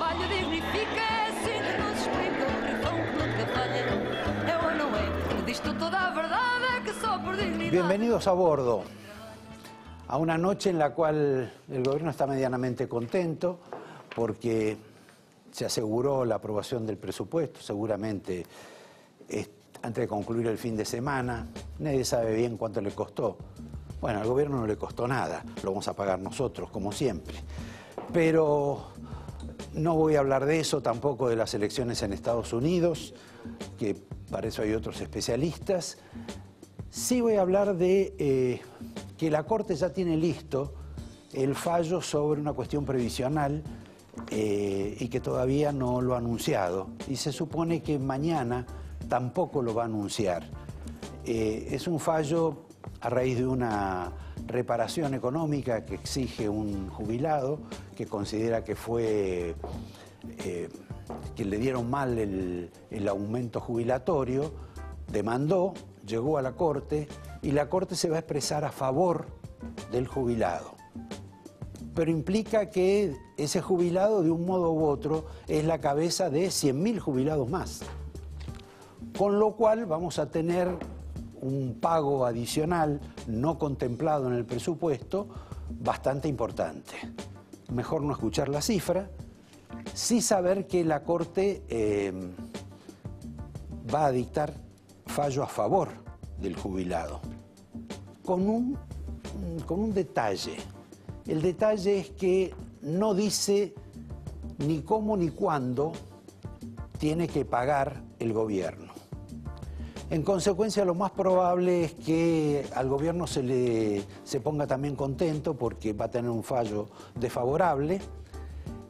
trabalho dignifica, é assim que nos explica o rifão que nunca falha. É ou não é? Que diz toda a verdade, é que só por dignidade. Bienvenidos a bordo, a una noche en la cual el gobierno está medianamente contento porque se aseguró la aprobación del presupuesto, seguramente antes de concluir el fin de semana. Nadie sabe bien cuánto le costó. Bueno, al gobierno no le costó nada, lo vamos a pagar nosotros, como siempre. Pero no voy a hablar de eso, tampoco de las elecciones en Estados Unidos, que para eso hay otros especialistas. Sí voy a hablar de que la Corte ya tiene listo el fallo sobre una cuestión previsional y que todavía no lo ha anunciado. Y se supone que mañana tampoco lo va a anunciar. Es un fallo a raíz de una reparación económica que exige un jubilado que considera que fue que le dieron mal el aumento jubilatorio, demandó, llegó a la Corte y la Corte se va a expresar a favor del jubilado. Pero implica que ese jubilado, de un modo u otro, es la cabeza de 100.000 jubilados más. Con lo cual vamos a tener un pago adicional no contemplado en el presupuesto bastante importante. Mejor no escuchar la cifra, sí saber que la Corte va a dictar fallo a favor del jubilado, con un detalle. El detalle es que no dice ni cómo ni cuándo tiene que pagar el gobierno. En consecuencia, lo más probable es que al gobierno se ponga también contento porque va a tener un fallo desfavorable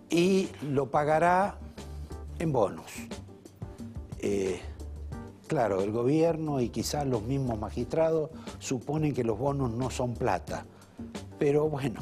y lo pagará en bonos. Claro, el gobierno y quizás los mismos magistrados suponen que los bonos no son plata, pero bueno,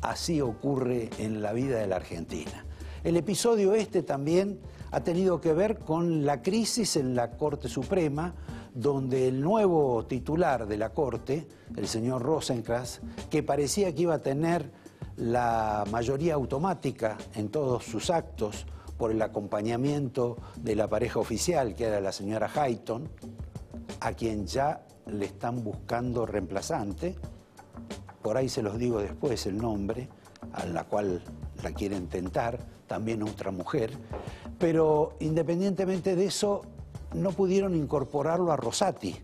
así ocurre en la vida de la Argentina. El episodio también ha tenido que ver con la crisis en la Corte Suprema, donde el nuevo titular de la Corte, el señor Rosenkrantz, que parecía que iba a tener la mayoría automática en todos sus actos por el acompañamiento de la pareja oficial, que era la señora Hayton, a quien ya le están buscando reemplazante, por ahí se los digo después el nombre, a la cual la quieren tentar, también otra mujer, pero independientemente de eso, no pudieron incorporarlo a Rosati,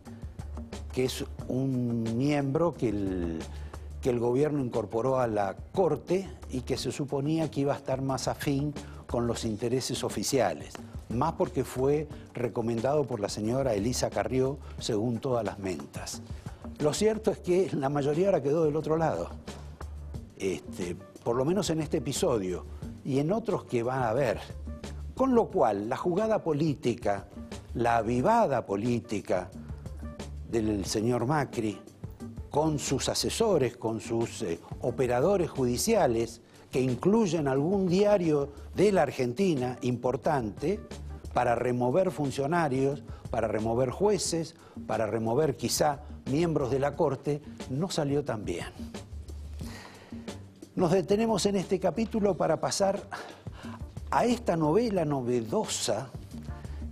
que es un miembro que el gobierno incorporó a la Corte y que se suponía que iba a estar más afín con los intereses oficiales, más porque fue recomendado por la señora Elisa Carrió, según todas las mentas. Lo cierto es que la mayoría ahora quedó del otro lado, por lo menos en este episodio y en otros que van a haber. Con lo cual, la jugada política, la avivada política del señor Macri, con sus asesores, con sus operadores judiciales, que incluyen algún diario de la Argentina importante, para remover funcionarios, para remover jueces, para remover quizá miembros de la Corte, no salió tan bien. Nos detenemos en este capítulo para pasar a esta novela novedosa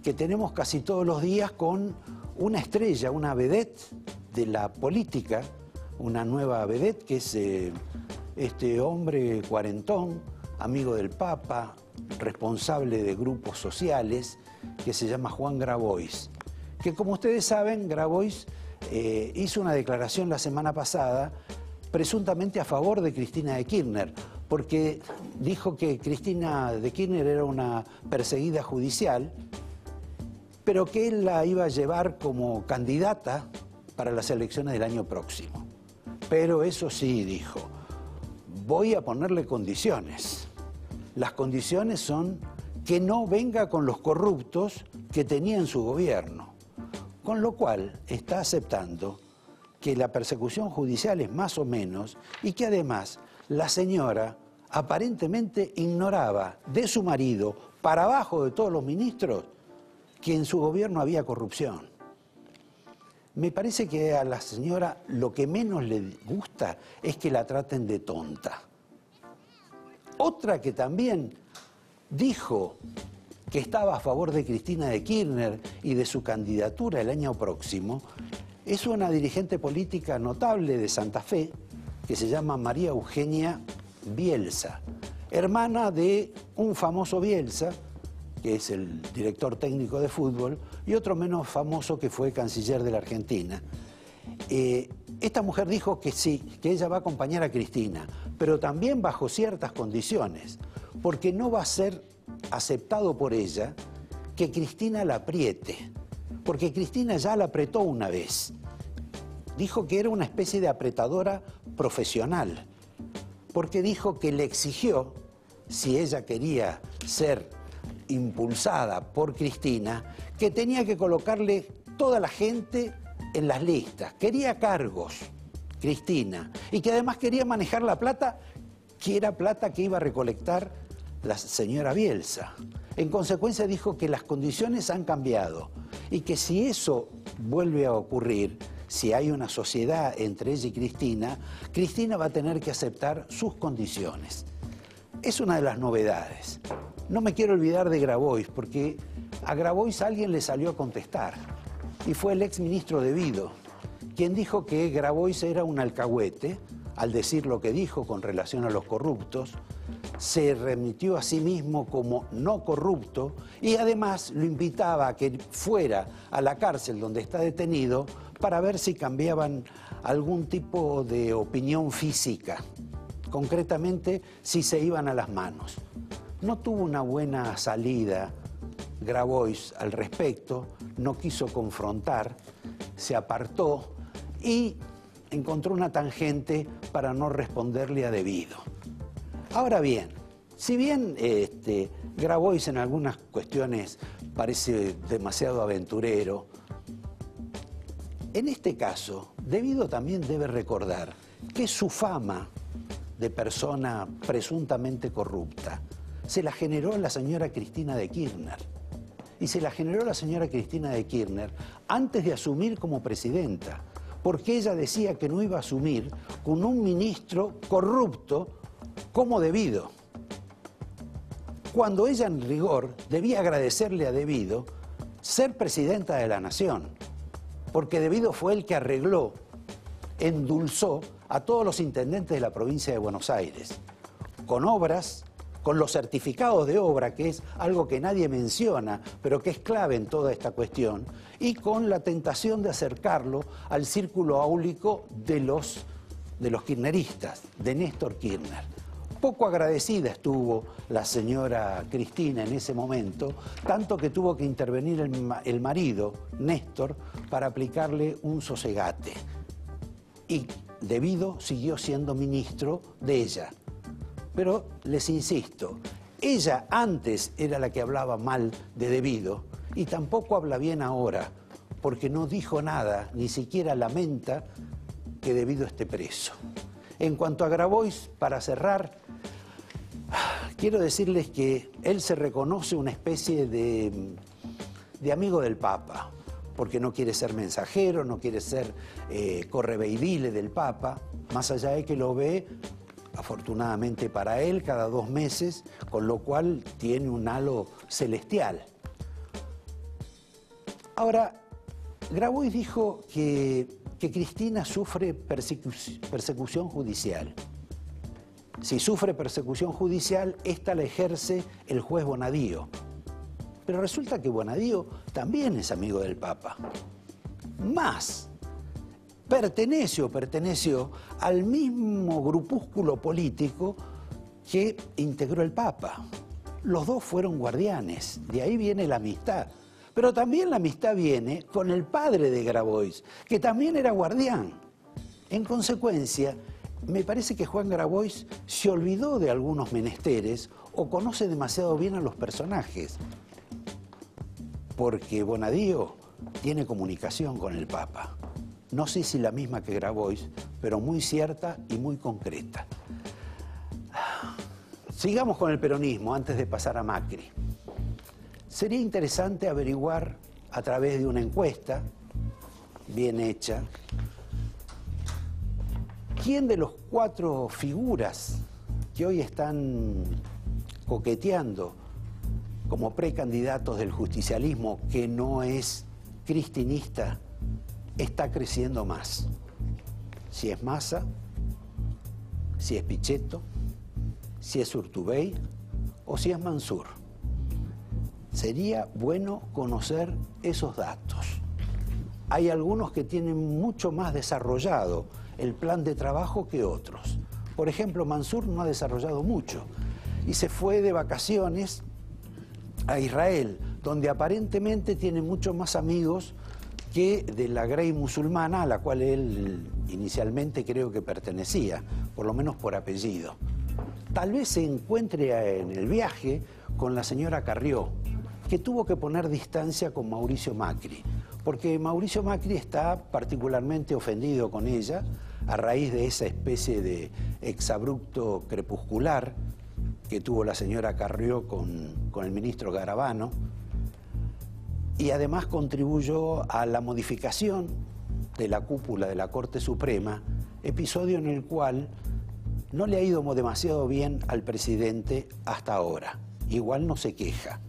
que tenemos casi todos los días con una estrella, una vedette de la política, una nueva vedette que es este hombre cuarentón, amigo del Papa, responsable de grupos sociales, que se llama Juan Grabois, que como ustedes saben, Grabois hizo una declaración la semana pasada presuntamente a favor de Cristina de Kirchner, porque dijo que Cristina de Kirchner era una perseguida judicial, pero que él la iba a llevar como candidata para las elecciones del año próximo. Pero eso sí, dijo, voy a ponerle condiciones. Las condiciones son que no venga con los corruptos que tenía en su gobierno, con lo cual está aceptando que la persecución judicial es más o menos y que además la señora aparentemente ignoraba de su marido, para abajo de todos los ministros, que en su gobierno había corrupción. Me parece que a la señora lo que menos le gusta es que la traten de tonta. Otra que también dijo que estaba a favor de Cristina de Kirchner y de su candidatura el año próximo, es una dirigente política notable de Santa Fe que se llama María Eugenia Bielsa, hermana de un famoso Bielsa, que es el director técnico de fútbol, y otro menos famoso que fue canciller de la Argentina. Esta mujer dijo que sí, que ella va a acompañar a Cristina, pero también bajo ciertas condiciones, porque no va a ser aceptado por ella que Cristina la apriete, porque Cristina ya la apretó una vez. Dijo que era una especie de apretadora profesional, porque dijo que le exigió, si ella quería ser impulsada por Cristina, que tenía que colocarle toda la gente en las listas. Quería cargos, Cristina, y que además quería manejar la plata, que era plata que iba a recolectar la señora Bielsa. En consecuencia dijo que las condiciones han cambiado y que si eso vuelve a ocurrir, si hay una sociedad entre ella y Cristina, Cristina va a tener que aceptar sus condiciones. Es una de las novedades. No me quiero olvidar de Grabois, porque a Grabois alguien le salió a contestar, y fue el exministro de Vido, quien dijo que Grabois era un alcahuete, al decir lo que dijo con relación a los corruptos, se remitió a sí mismo como no corrupto y además lo invitaba a que fuera a la cárcel donde está detenido para ver si cambiaban algún tipo de opinión física, concretamente si se iban a las manos. No tuvo una buena salida Grabois al respecto, no quiso confrontar, se apartó y encontró una tangente para no responderle a Devido. Ahora bien, si bien Grabois en algunas cuestiones parece demasiado aventurero, en este caso, Devido también debe recordar que su fama de persona presuntamente corrupta se la generó la señora Cristina de Kirchner. Y se la generó la señora Cristina de Kirchner antes de asumir como presidenta, porque ella decía que no iba a asumir con un ministro corrupto como Devido, cuando ella en rigor debía agradecerle a Devido ser presidenta de la nación, porque Devido fue el que arregló, endulzó a todos los intendentes de la provincia de Buenos Aires, con obras, con los certificados de obra, que es algo que nadie menciona, pero que es clave en toda esta cuestión, y con la tentación de acercarlo al círculo áulico de los kirchneristas, de Néstor Kirchner. Poco agradecida estuvo la señora Cristina en ese momento, tanto que tuvo que intervenir el marido, Néstor, para aplicarle un sosegate. Y Devido siguió siendo ministro de ella. Pero les insisto, ella antes era la que hablaba mal de Devido y tampoco habla bien ahora, porque no dijo nada, ni siquiera lamenta que Devido esté preso. En cuanto a Grabois, para cerrar, quiero decirles que él se reconoce una especie de amigo del Papa, porque no quiere ser mensajero, no quiere ser correveidile del Papa, más allá de que lo ve, afortunadamente para él, cada 2 meses, con lo cual tiene un halo celestial. Ahora, Grabois dijo que Cristina sufre persecución judicial. Si sufre persecución judicial, esta la ejerce el juez Bonadío. Pero resulta que Bonadío también es amigo del Papa. Más, perteneció al mismo grupúsculo político que integró el Papa. Los dos fueron guardianes, de ahí viene la amistad. Pero también la amistad viene con el padre de Grabois, que también era guardián. En consecuencia, me parece que Juan Grabois se olvidó de algunos menesteres o conoce demasiado bien a los personajes, porque Bonadío tiene comunicación con el Papa. No sé si la misma que Grabois, pero muy cierta y muy concreta. Sigamos con el peronismo antes de pasar a Macri. Sería interesante averiguar a través de una encuesta bien hecha quién de los 4 figuras que hoy están coqueteando como precandidatos del justicialismo, que no es cristinista, está creciendo más. Si es Massa, si es Pichetto, si es Urtubey o si es Mansur. Sería bueno conocer esos datos. Hay algunos que tienen mucho más desarrollado el plan de trabajo que otros. Por ejemplo, Mansur no ha desarrollado mucho y se fue de vacaciones a Israel, donde aparentemente tiene muchos más amigos que de la Grey musulmana, a la cual él inicialmente creo que pertenecía, por lo menos por apellido. Tal vez se encuentre en el viaje con la señora Carrió, que tuvo que poner distancia con Mauricio Macri, porque Mauricio Macri está particularmente ofendido con ella a raíz de esa especie de exabrupto crepuscular que tuvo la señora Carrió con el ministro Garabano, y además contribuyó a la modificación de la cúpula de la Corte Suprema, episodio en el cual no le ha ido demasiado bien al presidente hasta ahora. Igual no se queja.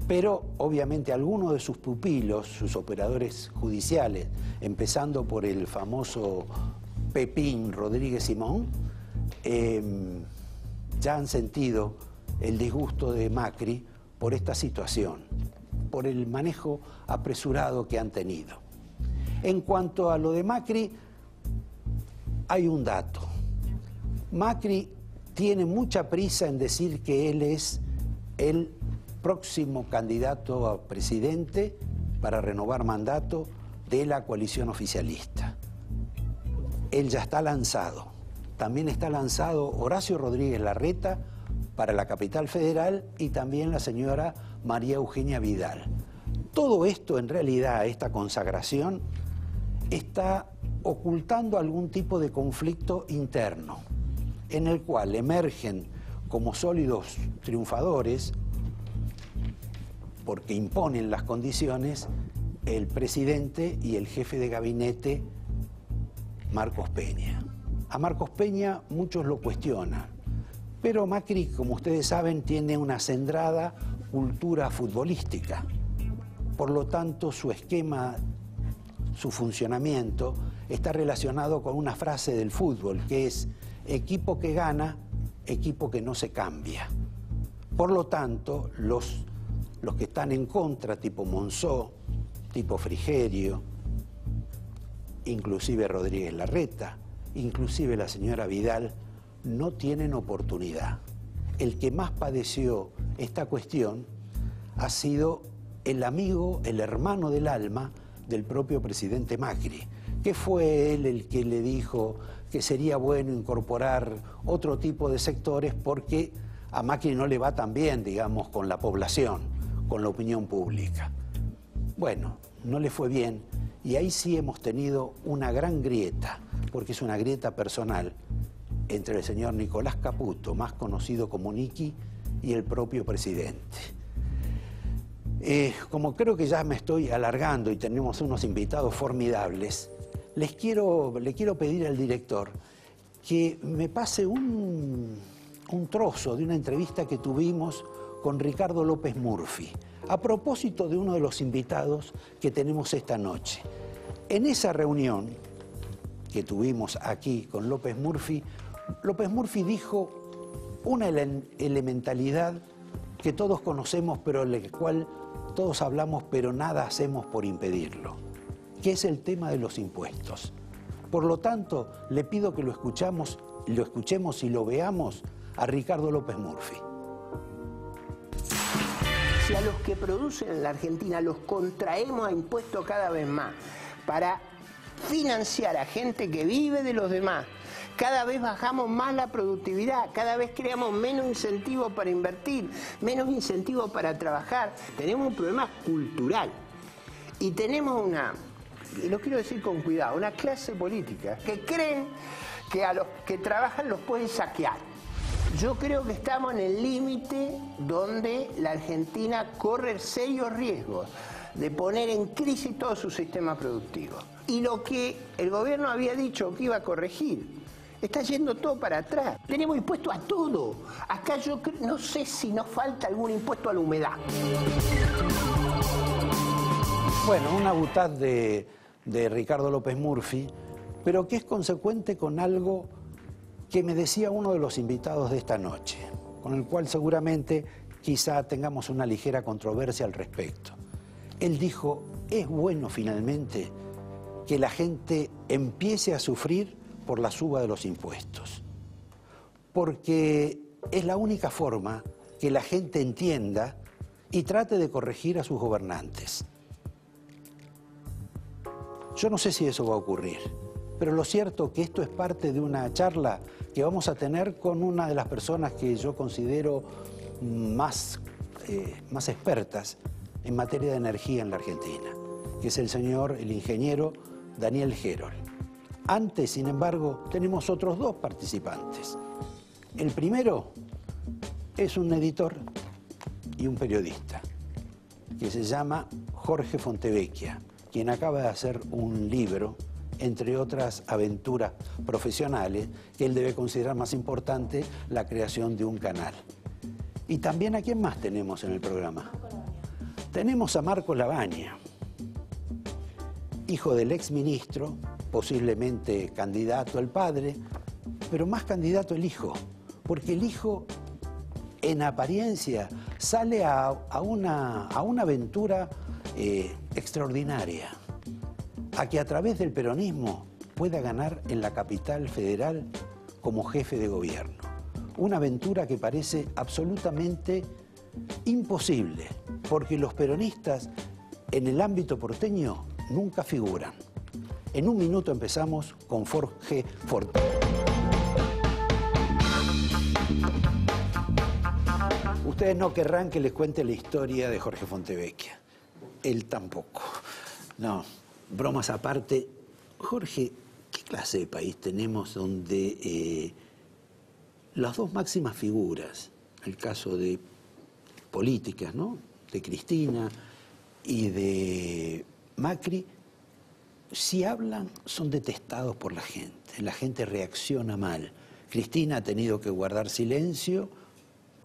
Pero obviamente algunos de sus pupilos, sus operadores judiciales, empezando por el famoso Pepín Rodríguez Simón, ya han sentido el disgusto de Macri por esta situación, por el manejo apresurado que han tenido. En cuanto a lo de Macri, hay un dato. Macri tiene mucha prisa en decir que él es el próximo candidato a presidente para renovar mandato de la coalición oficialista. Él ya está lanzado. También está lanzado Horacio Rodríguez Larreta para la capital federal y también la señora María Eugenia Vidal. Todo esto, en realidad, esta consagración, está ocultando algún tipo de conflicto interno, en el cual emergen como sólidos triunfadores, porque imponen las condiciones, el presidente y el jefe de gabinete, Marcos Peña. A Marcos Peña muchos lo cuestionan, pero Macri, como ustedes saben, tiene una acendrada cultura futbolística. Por lo tanto, su esquema, su funcionamiento, está relacionado con una frase del fútbol, que es equipo que gana, equipo que no se cambia. Por lo tanto, los que están en contra, tipo Monzó, tipo Frigerio, inclusive Rodríguez Larreta, inclusive la señora Vidal, no tienen oportunidad. El que más padeció esta cuestión ha sido el amigo, el hermano del alma del propio presidente Macri, que fue él el que le dijo que sería bueno incorporar otro tipo de sectores porque a Macri no le va tan bien, digamos, con la población, con la opinión pública. Bueno, no le fue bien y ahí sí hemos tenido una gran grieta, porque es una grieta personal entre el señor Nicolás Caputo, más conocido como Niki, y el propio presidente. Como creo que ya me estoy alargando y tenemos unos invitados formidables, le quiero pedir al director que me pase un trozo de una entrevista que tuvimos con Ricardo López Murphy, a propósito de uno de los invitados que tenemos esta noche. En esa reunión que tuvimos aquí con López Murphy dijo una elementalidad que todos conocemos, pero de la cual todos hablamos, pero nada hacemos por impedirlo, que es el tema de los impuestos. Por lo tanto, le pido que lo escuchemos y lo veamos a Ricardo López Murphy. Si a los que producen en la Argentina los contraemos a impuestos cada vez más para financiar a gente que vive de los demás, cada vez bajamos más la productividad, cada vez creamos menos incentivos para invertir, menos incentivos para trabajar. Tenemos un problema cultural y tenemos y lo quiero decir con cuidado, una clase política que creen que a los que trabajan los pueden saquear. Yo creo que estamos en el límite donde la Argentina corre serios riesgos de poner en crisis todo su sistema productivo. Y lo que el gobierno había dicho que iba a corregir Está yendo todo para atrás. Tenemos impuesto a todo. Acá yo no sé si nos falta algún impuesto a la humedad. Bueno, una butad de Ricardo López Murphy, pero que es consecuente con algo que me decía uno de los invitados de esta noche, con el cual seguramente quizá tengamos una ligera controversia al respecto. Él dijo, es bueno finalmente que la gente empiece a sufrir por la suba de los impuestos, porque es la única forma que la gente entienda y trate de corregir a sus gobernantes. Yo no sé si eso va a ocurrir, pero lo cierto es que esto es parte de una charla que vamos a tener con una de las personas que yo considero más expertas en materia de energía en la Argentina, que es el ingeniero Daniel Gerold. Antes, sin embargo, tenemos otros dos participantes. El primero es un editor y un periodista, que se llama Jorge Fontevecchia, quien acaba de hacer un libro, entre otras aventuras profesionales, que él debe considerar más importante la creación de un canal. Y también, ¿a quién más tenemos en el programa? Tenemos a Marco Lavagna, hijo del exministro, posiblemente candidato el padre, pero más candidato el hijo, porque el hijo, en apariencia, sale a una aventura extraordinaria, a que a través del peronismo pueda ganar en la capital federal como jefe de gobierno. Una aventura que parece absolutamente imposible, porque los peronistas en el ámbito porteño nunca figuran. En un minuto empezamos con Jorge Fontevecchia. Ustedes no querrán que les cuente la historia de Jorge Fontevecchia. Él tampoco. No, bromas aparte. Jorge, ¿qué clase de país tenemos donde las dos máximas figuras, el caso de políticas, ¿no?, de Cristina y de Macri, si hablan son detestados por la gente reacciona mal. Cristina ha tenido que guardar silencio,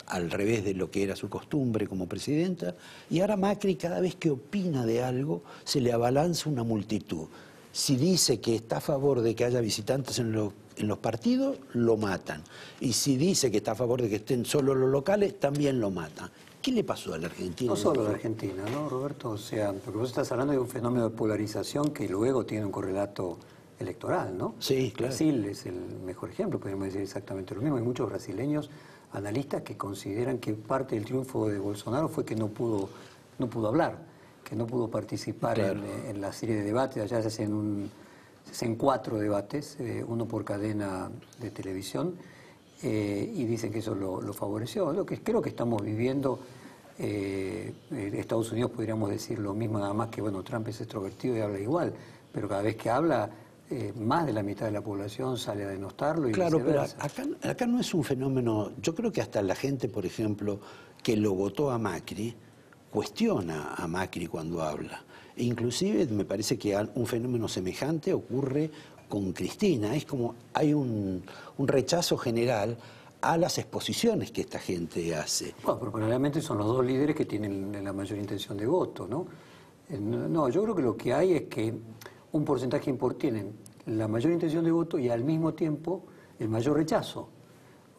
al revés de lo que era su costumbre como presidenta, y ahora Macri, cada vez que opina de algo, se le abalanza una multitud. Si dice que está a favor de que haya visitantes en los partidos, lo matan. Y si dice que está a favor de que estén solo los locales, también lo matan. ¿Qué le pasó a la Argentina? No solo a la Argentina, ¿no, Roberto? O sea, porque vos estás hablando de un fenómeno de polarización que luego tiene un correlato electoral, ¿no? Sí, claro. Brasil es el mejor ejemplo, podríamos decir exactamente lo mismo. Hay muchos brasileños analistas que consideran que parte del triunfo de Bolsonaro fue que no pudo hablar, que no pudo participar, claro, en la serie de debates. Allá se hacen 4 debates, uno por cadena de televisión, y dicen que eso lo favoreció. Lo que creo que estamos viviendo, Estados Unidos podríamos decir lo mismo, nada más que, bueno, Trump es extrovertido y habla igual, pero cada vez que habla, más de la mitad de la población sale a denostarlo y claro, viceversa. Pero acá no es un fenómeno. Yo creo que hasta la gente, por ejemplo, que lo votó a Macri, cuestiona a Macri cuando habla. E inclusive me parece que un fenómeno semejante ocurre con Cristina. Es como hay un rechazo general a las exposiciones que esta gente hace. Bueno, pero probablemente son los dos líderes que tienen la mayor intención de voto, ¿no? No, yo creo que lo que hay es que un porcentaje tienen la mayor intención de voto y al mismo tiempo el mayor rechazo.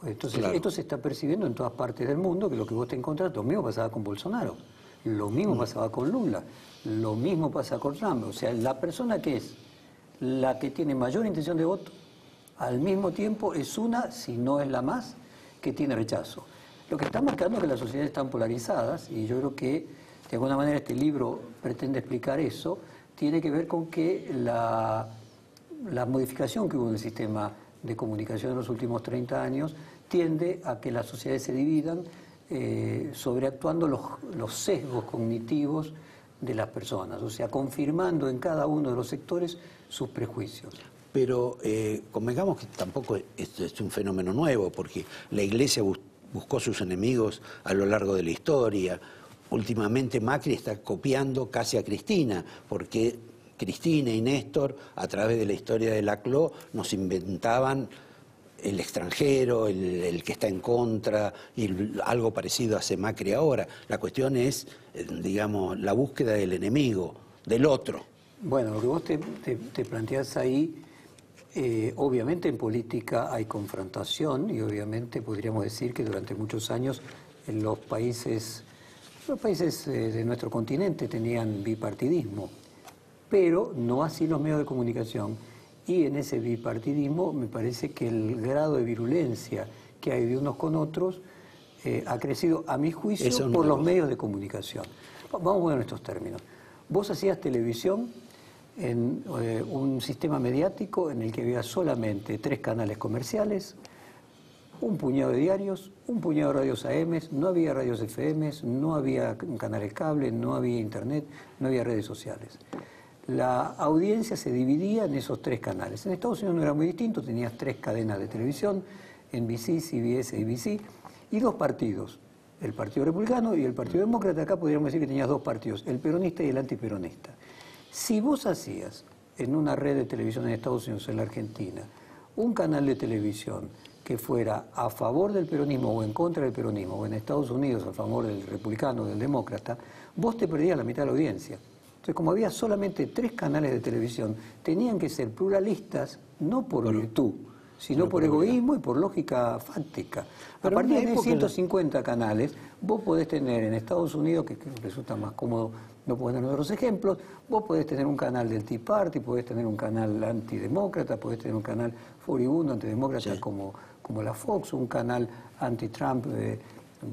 Entonces, claro, esto se está percibiendo en todas partes del mundo, que lo que vos te encontrás, lo mismo pasaba con Bolsonaro, lo mismo pasaba con Lula, lo mismo pasa con Trump. O sea, la persona que es la que tiene mayor intención de voto, al mismo tiempo es una, si no es la más, que tiene rechazo. Lo que está marcando es que las sociedades están polarizadas, y yo creo que de alguna manera este libro pretende explicar eso. Tiene que ver con que la modificación que hubo en el sistema de comunicación en los últimos 30 años tiende a que las sociedades se dividan, sobreactuando los sesgos cognitivos de las personas, o sea, confirmando en cada uno de los sectores sus prejuicios. Pero convengamos que tampoco esto es un fenómeno nuevo, porque la Iglesia buscó sus enemigos a lo largo de la historia. Últimamente Macri está copiando casi a Cristina, porque Cristina y Néstor, a través de la historia de la CLO, nos inventaban el extranjero, el que está en contra, y algo parecido hace Macri ahora. La cuestión es, digamos, la búsqueda del enemigo, del otro. Bueno, lo que vos te planteás ahí, obviamente en política hay confrontación y obviamente podríamos decir que durante muchos años en los países de nuestro continente tenían bipartidismo, pero no así los medios de comunicación. Y en ese bipartidismo me parece que el grado de virulencia que hay de unos con otros ha crecido, a mi juicio, por los medios de comunicación. Vamos a ver estos términos. Vos hacías televisión en un sistema mediático en el que había solamente 3 canales comerciales, un puñado de diarios, un puñado de radios AM, no había radios FM, no había canales cable, no había internet, no había redes sociales. La audiencia se dividía en esos 3 canales. En Estados Unidos no era muy distinto, tenías 3 cadenas de televisión, NBC, CBS, ABC, y 2 partidos, el Partido Republicano y el Partido Demócrata. Acá podríamos decir que tenías 2 partidos, el peronista y el antiperonista. Si vos hacías en una red de televisión en Estados Unidos, en la Argentina, un canal de televisión que fuera a favor del peronismo o en contra del peronismo, o en Estados Unidos a favor del republicano o del demócrata, vos te perdías la mitad de la audiencia. Entonces, como había solamente 3 canales de televisión, tenían que ser pluralistas, no por virtud, sino por egoísmo y por lógica fáctica. A partir de 150 canales, vos podés tener en Estados Unidos, que resulta más cómodo no poner otros ejemplos, vos podés tener un canal del Tea Party, podés tener un canal antidemócrata, podés tener un canal furibundo antidemócrata como la Fox, un canal anti-Trump de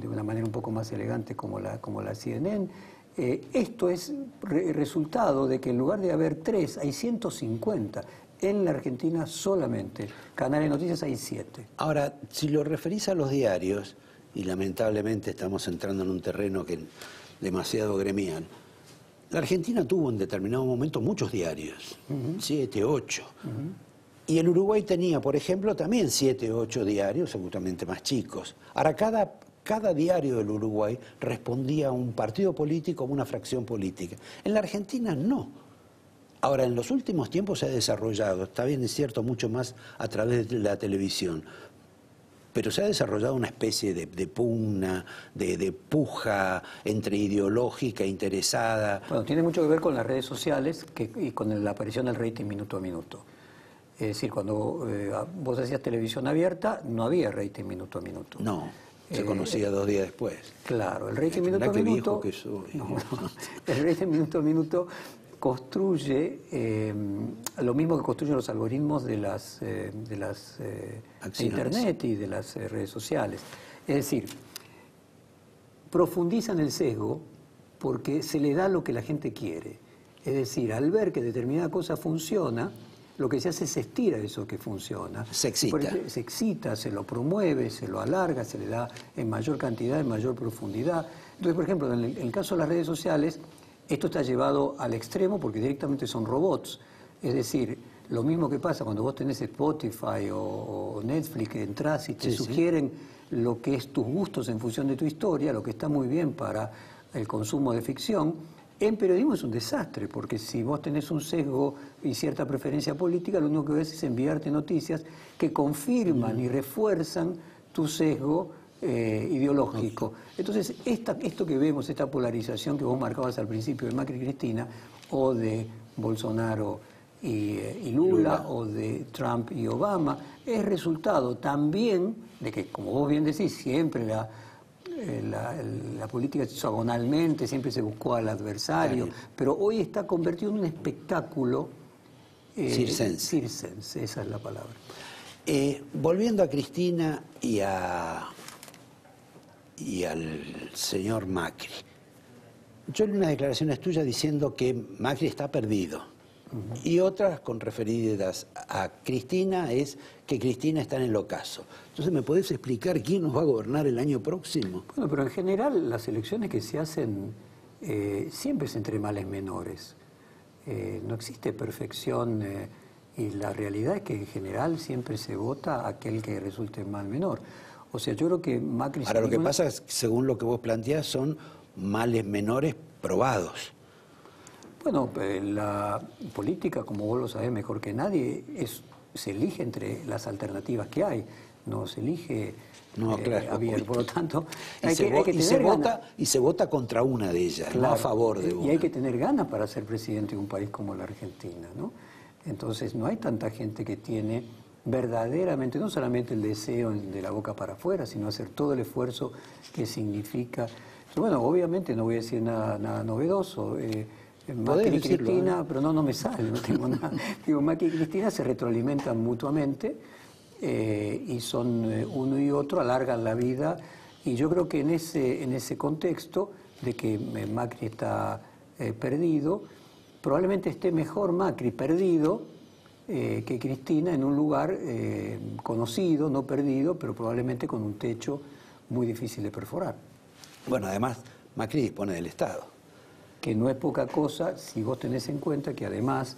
una manera un poco más elegante como la CNN. Esto es resultado de que en lugar de haber 3, hay 150. En la Argentina solamente canales de noticias hay 7. Ahora, si lo referís a los diarios, y lamentablemente estamos entrando en un terreno que demasiado gremial, la Argentina tuvo en determinado momento muchos diarios, 7, 8. Y el Uruguay tenía, por ejemplo, también 7, 8 diarios, seguramente más chicos. Ahora, cada diario del Uruguay respondía a un partido político o una fracción política. En la Argentina no. Ahora, en los últimos tiempos se ha desarrollado, está bien, es cierto, mucho más a través de la televisión, pero se ha desarrollado una especie de pugna, de puja entre ideológica, interesada. Bueno, tiene mucho que ver con las redes sociales y con la aparición del rating minuto a minuto. Es decir, cuando vos hacías televisión abierta, no había rating minuto a minuto. No, se conocía 2 días después. Claro, el rating minuto a minuto... El rating minuto a minuto construye lo mismo que construyen los algoritmos de Internet y de las redes sociales. Es decir, profundizan el sesgo porque se le da lo que la gente quiere. Es decir, al ver que determinada cosa funciona, lo que se hace es estirar eso que funciona. Se excita. Se excita, se lo promueve, se lo alarga, se le da en mayor cantidad, en mayor profundidad. Entonces, por ejemplo, en el caso de las redes sociales, esto está llevado al extremo porque directamente son robots. Es decir, lo mismo que pasa cuando vos tenés Spotify o Netflix, que entras y te sugieren lo que es tus gustos en función de tu historia, lo que está muy bien para el consumo de ficción. En periodismo es un desastre, porque si vos tenés un sesgo y cierta preferencia política, lo único que ves es enviarte noticias que confirman y refuerzan tu sesgo ideológico. Entonces, esto que vemos, esta polarización que vos marcabas al principio de Macri y Cristina, o de Bolsonaro y Lula, o de Trump y Obama, es resultado también de que, como vos bien decís, siempre la política se hizo agonalmente, siempre se buscó al adversario, pero hoy está convertido en un espectáculo circense, esa es la palabra. Volviendo a Cristina y al señor Macri, yo leí unas declaraciones tuyas diciendo que Macri está perdido, y otras con referidas a Cristina es que Cristina está en el ocaso. Entonces, ¿me podés explicar quién nos va a gobernar el año próximo? Bueno, pero en general las elecciones que se hacen siempre es entre males menores. No existe perfección y la realidad es que en general siempre se vota a aquel que resulte mal menor. O sea, yo creo que Macri... Ahora, lo que pasa es, según lo que vos planteás, son males menores probados. Bueno, la política, como vos lo sabés mejor que nadie, se elige entre las alternativas que hay, no se elige claro, abierto. Por lo tanto, y se vota contra una de ellas, claro, no a favor de una. Y hay que tener ganas para ser presidente de un país como la Argentina, ¿no? Entonces no hay tanta gente que tiene verdaderamente, no solamente el deseo de la boca para afuera, sino hacer todo el esfuerzo que significa. Bueno, obviamente no voy a decir nada novedoso. Macri y Cristina, pero no me sale, no tengo nada. Digo, Macri y Cristina se retroalimentan mutuamente y son uno y otro, alargan la vida. Y yo creo que en ese contexto de que Macri está perdido, probablemente esté mejor Macri perdido que Cristina en un lugar conocido, no perdido, pero probablemente con un techo muy difícil de perforar. Bueno, además, Macri dispone del Estado. Que no es poca cosa si vos tenés en cuenta que además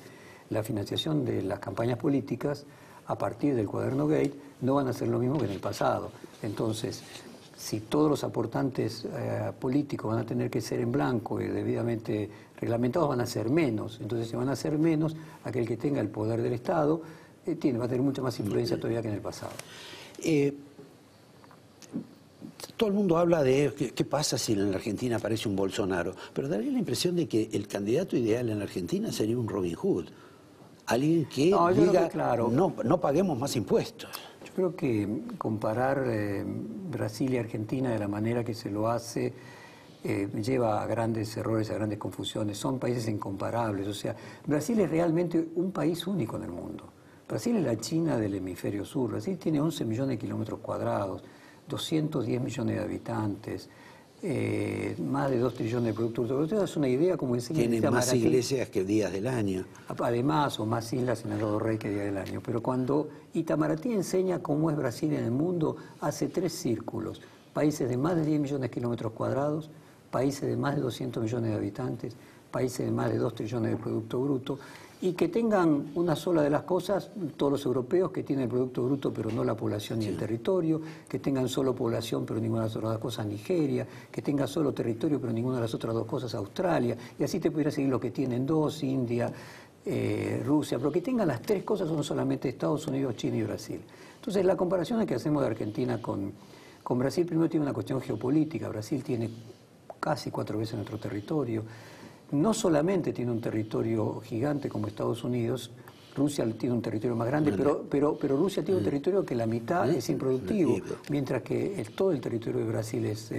la financiación de las campañas políticas a partir del cuaderno Gate no van a ser lo mismo que en el pasado. Entonces, si todos los aportantes políticos van a tener que ser en blanco y debidamente reglamentados, van a ser menos. Entonces, si van a ser menos, aquel que tenga el poder del Estado va a tener mucha más influencia todavía que en el pasado. Todo el mundo habla de qué pasa si en la Argentina aparece un Bolsonaro, pero daría la impresión de que el candidato ideal en la Argentina sería un Robin Hood, alguien que diga, claro, no paguemos más impuestos. Yo creo que comparar Brasil y Argentina de la manera que se lo hace lleva a grandes errores, a grandes confusiones. Son países incomparables. O sea, Brasil es realmente un país único en el mundo. Brasil es la China del hemisferio sur. Brasil tiene 11 millones de kilómetros cuadrados, 210 millones de habitantes, más de 2 trillones de productos. Ustedes es una idea como enseña. Tienen más iglesias que días del año. Además, o más islas en el Rodo Rey que días del año. Pero cuando Itamaraty enseña cómo es Brasil en el mundo, hace 3 círculos. Países de más de 10 millones de kilómetros cuadrados, países de más de 200 millones de habitantes, países de más de 2 trillones de Producto Bruto, y que tengan una sola de las cosas, todos los europeos que tienen el Producto Bruto pero no la población ni el territorio, que tengan solo población pero ninguna de las otras dos cosas Nigeria, que tengan solo territorio pero ninguna de las otras dos cosas Australia, y así te pudiera seguir lo que tienen 2, India, Rusia, pero que tengan las 3 cosas son solamente Estados Unidos, China y Brasil. Entonces la comparación que hacemos de Argentina con Brasil primero tiene una cuestión geopolítica. Brasil tiene casi 4 veces nuestro territorio. No solamente tiene un territorio gigante como Estados Unidos, Rusia tiene un territorio más grande, pero Rusia tiene un territorio que la mitad es improductivo, mientras que todo el territorio de Brasil es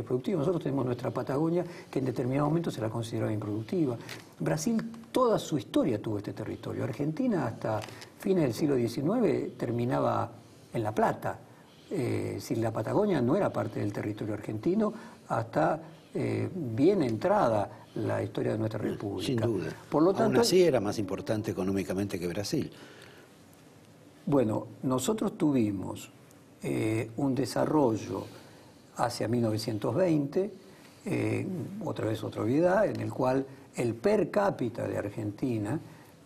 productivo. Nosotros tenemos nuestra Patagonia, que en determinado momento se la consideraba improductiva. Brasil, toda su historia tuvo este territorio. Argentina, hasta fines del siglo XIX, terminaba en La Plata. Si la Patagonia no era parte del territorio argentino, hasta bien entrada la historia de nuestra república. Sin duda. Por lo tanto, aún así era más importante económicamente que Brasil. Bueno, nosotros tuvimos un desarrollo hacia 1920, otra vez otra obviedad, en el cual el per cápita de Argentina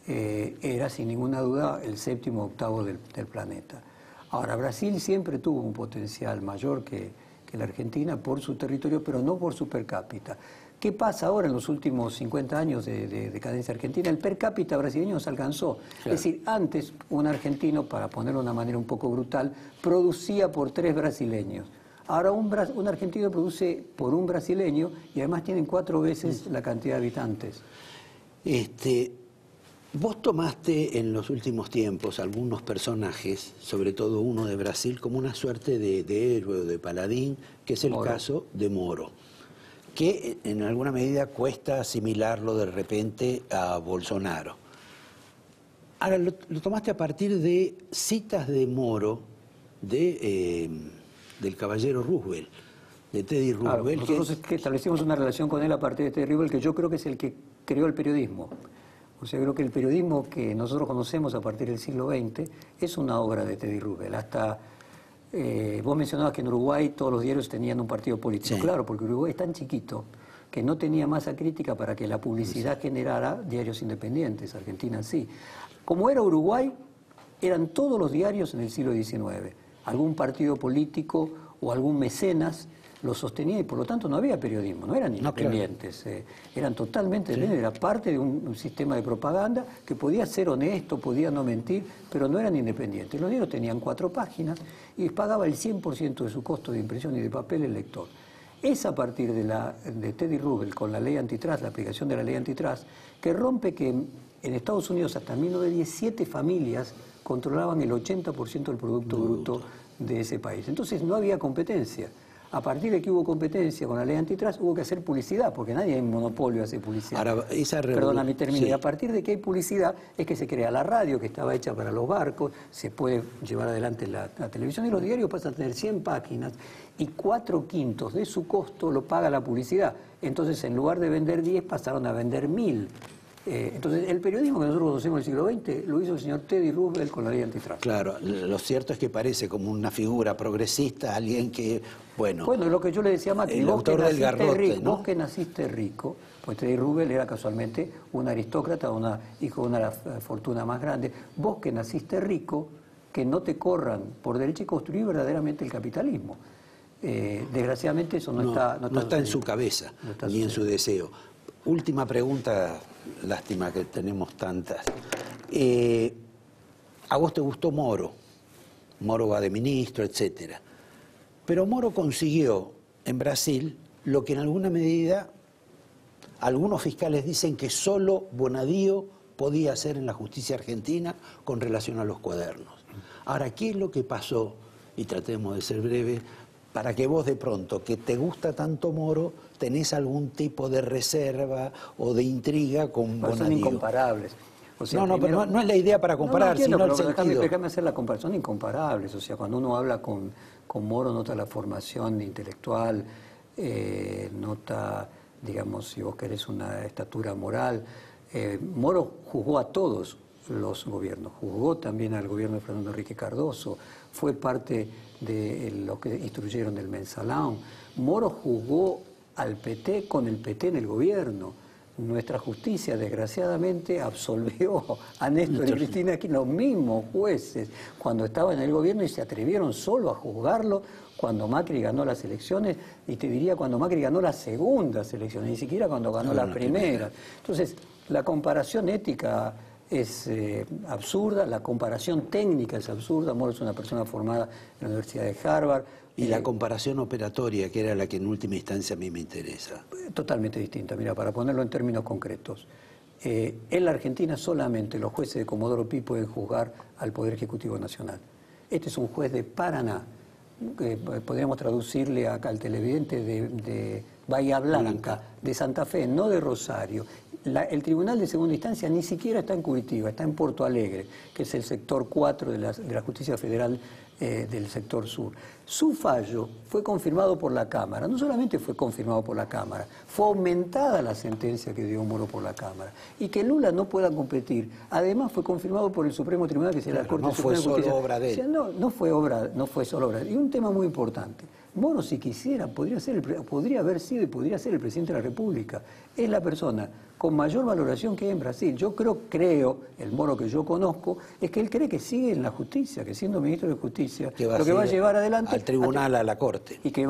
era sin ninguna duda el 7º o 8º del planeta. Ahora, Brasil siempre tuvo un potencial mayor que la Argentina por su territorio, pero no por su per cápita. ¿Qué pasa ahora en los últimos 50 años de decadencia argentina? El per cápita brasileño nos alcanzó. Claro. Es decir, antes un argentino, para ponerlo de una manera un poco brutal, producía por 3 brasileños. Ahora un argentino produce por 1 brasileño y además tienen 4 veces la cantidad de habitantes. Vos tomaste en los últimos tiempos algunos personajes, sobre todo uno de Brasil, como una suerte de héroe o de paladín, que es el caso de Moro, que en alguna medida cuesta asimilarlo de repente a Bolsonaro. Ahora, lo tomaste a partir de citas de Moro del caballero Roosevelt, de Teddy Roosevelt. Claro, nosotros que establecimos una relación con él a partir de Teddy Roosevelt, que yo creo que es el que creó el periodismo. O sea, creo que el periodismo que nosotros conocemos a partir del siglo XX es una obra de Teddy Roosevelt. Hasta vos mencionabas que en Uruguay todos los diarios tenían un partido político. Sí. Claro, porque Uruguay es tan chiquito que no tenía masa crítica para que la publicidad generara diarios independientes. Argentina sí. Como era Uruguay, eran todos los diarios en el siglo XIX. Algún partido político o algún mecenas lo sostenía y por lo tanto no había periodismo, no eran independientes, eran totalmente independientes, era parte de un sistema de propaganda que podía ser honesto, podía no mentir, pero no eran independientes. Los diarios tenían 4 páginas y pagaba el 100% de su costo de impresión y de papel el lector. Es a partir de Teddy Roosevelt con la ley antitrust, la aplicación de la ley antitrust, que rompe que en Estados Unidos hasta 1917 familias controlaban el 80% del Producto Bruto de ese país. Entonces no había competencia. A partir de que hubo competencia con la ley antitrust, hubo que hacer publicidad, porque nadie hay monopolio hace publicidad. Ahora, Perdóname, termino. Sí. Y a partir de que hay publicidad, es que se crea la radio, que estaba hecha para los barcos, se puede llevar adelante la televisión, y los diarios pasan a tener 100 páginas, y 4/5 de su costo lo paga la publicidad. Entonces, en lugar de vender 10, pasaron a vender 1000. Entonces, el periodismo que nosotros conocemos en el siglo XX lo hizo el señor Teddy Roosevelt con la ley antitrust. Claro, lo cierto es que parece como una figura progresista, alguien que, bueno... Bueno, lo que yo le decía a Macri, el vos que autor del naciste garrote, rico, ¿no? vos que naciste rico, pues Teddy Roosevelt era casualmente un aristócrata, hijo de una de las fortunas más grandes, vos que naciste rico, que no te corran por derecho y construir verdaderamente el capitalismo. Desgraciadamente eso no está en su cabeza, ni en su deseo. Última pregunta, lástima que tenemos tantas. A vos te gustó Moro va de ministro, etcétera. Pero Moro consiguió en Brasil lo que en alguna medida algunos fiscales dicen que solo Bonadío podía hacer en la justicia argentina con relación a los cuadernos. Ahora, ¿qué es lo que pasó? Y tratemos de ser breves, para que vos de pronto, que te gusta tanto Moro, tenés algún tipo de reserva o de intriga con Bonadío. Son incomparables. O sea, pero no es la idea para comparar, entiendo, sino el pero sentido. déjame hacer la comparación. Son incomparables. O sea, cuando uno habla con Moro, nota la formación intelectual, nota, digamos, si vos querés, una estatura moral. Moro juzgó a todos los gobiernos, juzgó también al gobierno de Fernando Enrique Cardoso, fue parte de los que instruyeron del mensalón. Moro juzgó al PT con el PT en el gobierno. Nuestra justicia, desgraciadamente, absolvió a Néstor y Cristina aquí, los mismos jueces, cuando estaban en el gobierno, y se atrevieron solo a juzgarlo cuando Macri ganó las elecciones, y te diría cuando Macri ganó las segundas elecciones, ni siquiera cuando ganó las primeras. Entonces, la comparación ética es absurda, la comparación técnica es absurda. Moro es una persona formada en la Universidad de Harvard. Y la comparación operatoria, que era la que en última instancia a mí me interesa. Totalmente distinta. Mira, para ponerlo en términos concretos. En la Argentina solamente los jueces de Comodoro Pi pueden juzgar al Poder Ejecutivo Nacional. Este es un juez de Paraná, que podríamos traducirle acá al televidente de Bahía Blanca, de Santa Fe, no de Rosario. El Tribunal de Segunda Instancia ni siquiera está en Curitiba, está en Porto Alegre, que es el sector 4 de la Justicia Federal del sector sur. Su fallo fue confirmado por la Cámara. No solamente fue confirmado por la Cámara, fue aumentada la sentencia que dio Moro por la Cámara. Y que Lula no pueda competir, además fue confirmado por el Supremo Tribunal, que será la Corte Suprema de Justicia. No fue solo obra de él. O sea, no fue solo obra de él. Y un tema muy importante. Moro, si quisiera, podría haber sido y podría ser el presidente de la República. Es la persona con mayor valoración que hay en Brasil. Yo creo, el Moro que yo conozco, es que él cree que sigue en la justicia, que siendo ministro de Justicia, lo que va a llevar adelante... Al tribunal, a la Corte. Y que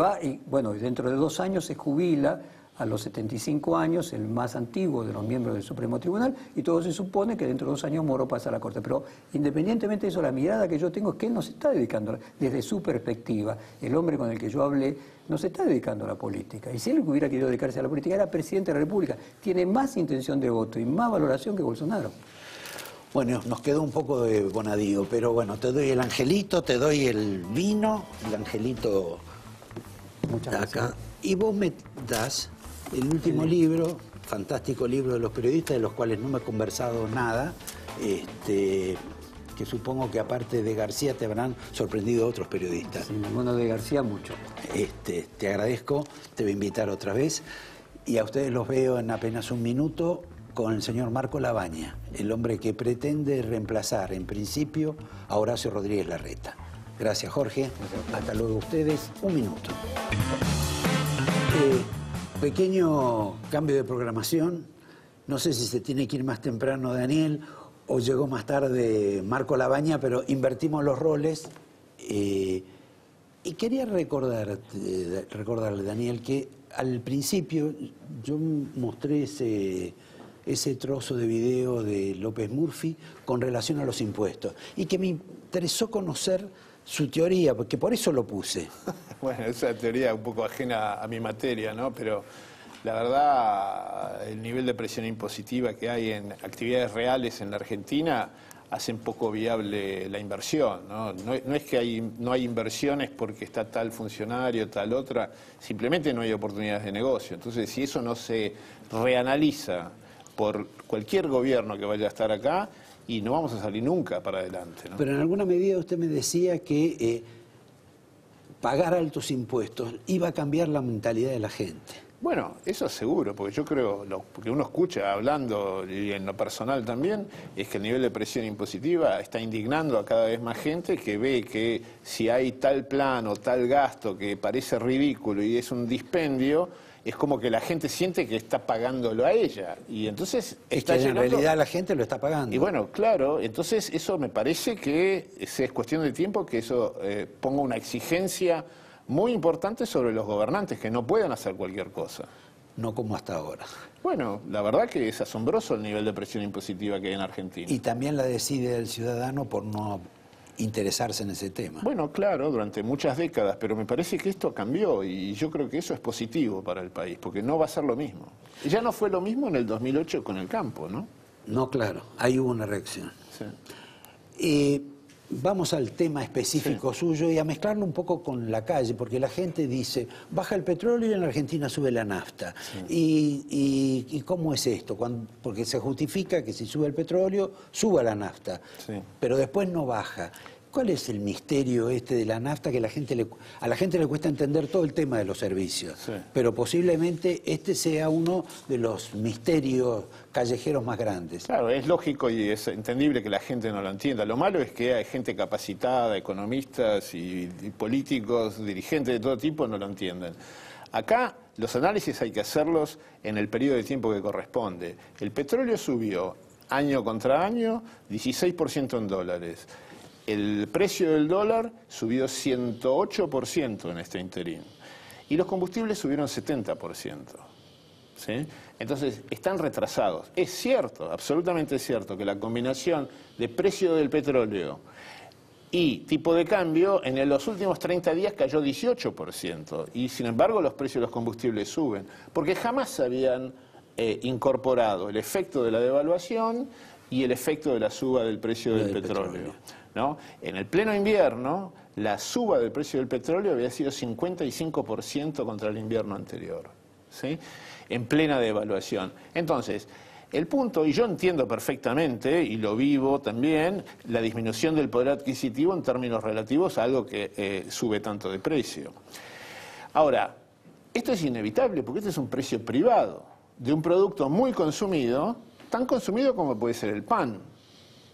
bueno, dentro de 2 años se jubila a los 75 años, el más antiguo de los miembros del Supremo Tribunal, y todo se supone que dentro de 2 años Moro pasa a la Corte. Pero independientemente de eso, la mirada que yo tengo es que él no se está dedicando, desde su perspectiva, el hombre con el que yo hablé, no se está dedicando a la política. Y si él hubiera querido dedicarse a la política, era presidente de la República. Tiene más intención de voto y más valoración que Bolsonaro. Bueno, nos quedó un poco de Bonadío, pero bueno, te doy el angelito, te doy el vino, el angelito. Muchas acá. gracias. Y vos me das el último libro, fantástico libro de los periodistas, de los cuales no me he conversado nada, que supongo que aparte de García te habrán sorprendido otros periodistas. Sí, bueno, de García mucho. Te agradezco, te voy a invitar otra vez, y a ustedes los veo en apenas un minuto con el señor Marco Labaña, el hombre que pretende reemplazar en principio a Horacio Rodríguez Larreta. Gracias, Jorge. Hasta luego ustedes. Un minuto. Pequeño cambio de programación. No sé si se tiene que ir más temprano Daniel o llegó más tarde Marco Labaña, pero invertimos los roles. Y quería recordarle, Daniel, que al principio yo mostré ese trozo de video de López Murphy con relación a los impuestos y que me interesó conocer su teoría, porque por eso lo puse. Bueno, esa teoría es un poco ajena a mi materia, ¿no? Pero la verdad, el nivel de presión impositiva que hay en actividades reales en la Argentina hacen poco viable la inversión, ¿no? No es que no hay inversiones porque está tal funcionario, tal otra, simplemente no hay oportunidades de negocio. Entonces, si eso no se reanaliza por cualquier gobierno que vaya a estar acá, y no vamos a salir nunca para adelante, ¿no? Pero en alguna medida usted me decía que pagar altos impuestos iba a cambiar la mentalidad de la gente. Bueno, eso seguro, porque yo creo, porque uno escucha hablando, y en lo personal también, es que el nivel de presión impositiva está indignando a cada vez más gente que ve que si hay tal plan o tal gasto que parece ridículo y es un dispendio, es como que la gente siente que está pagándolo a ella. Y entonces está en realidad la gente lo está pagando. Y bueno, claro, entonces eso me parece que es cuestión de tiempo que eso ponga una exigencia muy importante sobre los gobernantes, que no puedan hacer cualquier cosa. No como hasta ahora. Bueno, la verdad que es asombroso el nivel de presión impositiva que hay en Argentina. Y también la decide el ciudadano por no interesarse en ese tema. Bueno, claro, durante muchas décadas, pero me parece que esto cambió y yo creo que eso es positivo para el país, porque no va a ser lo mismo. Ya no fue lo mismo en el 2008 con el campo, ¿no? No, claro, ahí hubo una reacción. Sí. Vamos al tema específico suyo y a mezclarlo un poco con la calle, porque la gente dice, baja el petróleo y en la Argentina sube la nafta. Sí. ¿Y cómo es esto? Porque se justifica que si sube el petróleo, suba la nafta, pero después no baja. ¿Cuál es el misterio de la nafta que a la gente le cuesta entender todo el tema de los servicios? Sí. Pero posiblemente este sea uno de los misterios callejeros más grandes. Claro, es lógico y es entendible que la gente no lo entienda. Lo malo es que hay gente capacitada, economistas y políticos, dirigentes de todo tipo, no lo entienden. Acá los análisis hay que hacerlos en el periodo de tiempo que corresponde. El petróleo subió año contra año 16% en dólares. El precio del dólar subió 108% en este interín. Y los combustibles subieron 70%. ¿Sí? Entonces, están retrasados. Es cierto, absolutamente cierto, que la combinación de precio del petróleo y tipo de cambio en los últimos 30 días cayó 18%. Y sin embargo, los precios de los combustibles suben. Porque jamás habían incorporado el efecto de la devaluación y el efecto de la suba del precio del petróleo. ¿No? En el pleno invierno, la suba del precio del petróleo había sido 55% contra el invierno anterior, ¿sí? En plena devaluación. Entonces, el punto, y yo entiendo perfectamente, y lo vivo también, la disminución del poder adquisitivo en términos relativos a algo que sube tanto de precio. Ahora, esto es inevitable porque este es un precio privado de un producto muy consumido, tan consumido como puede ser el pan.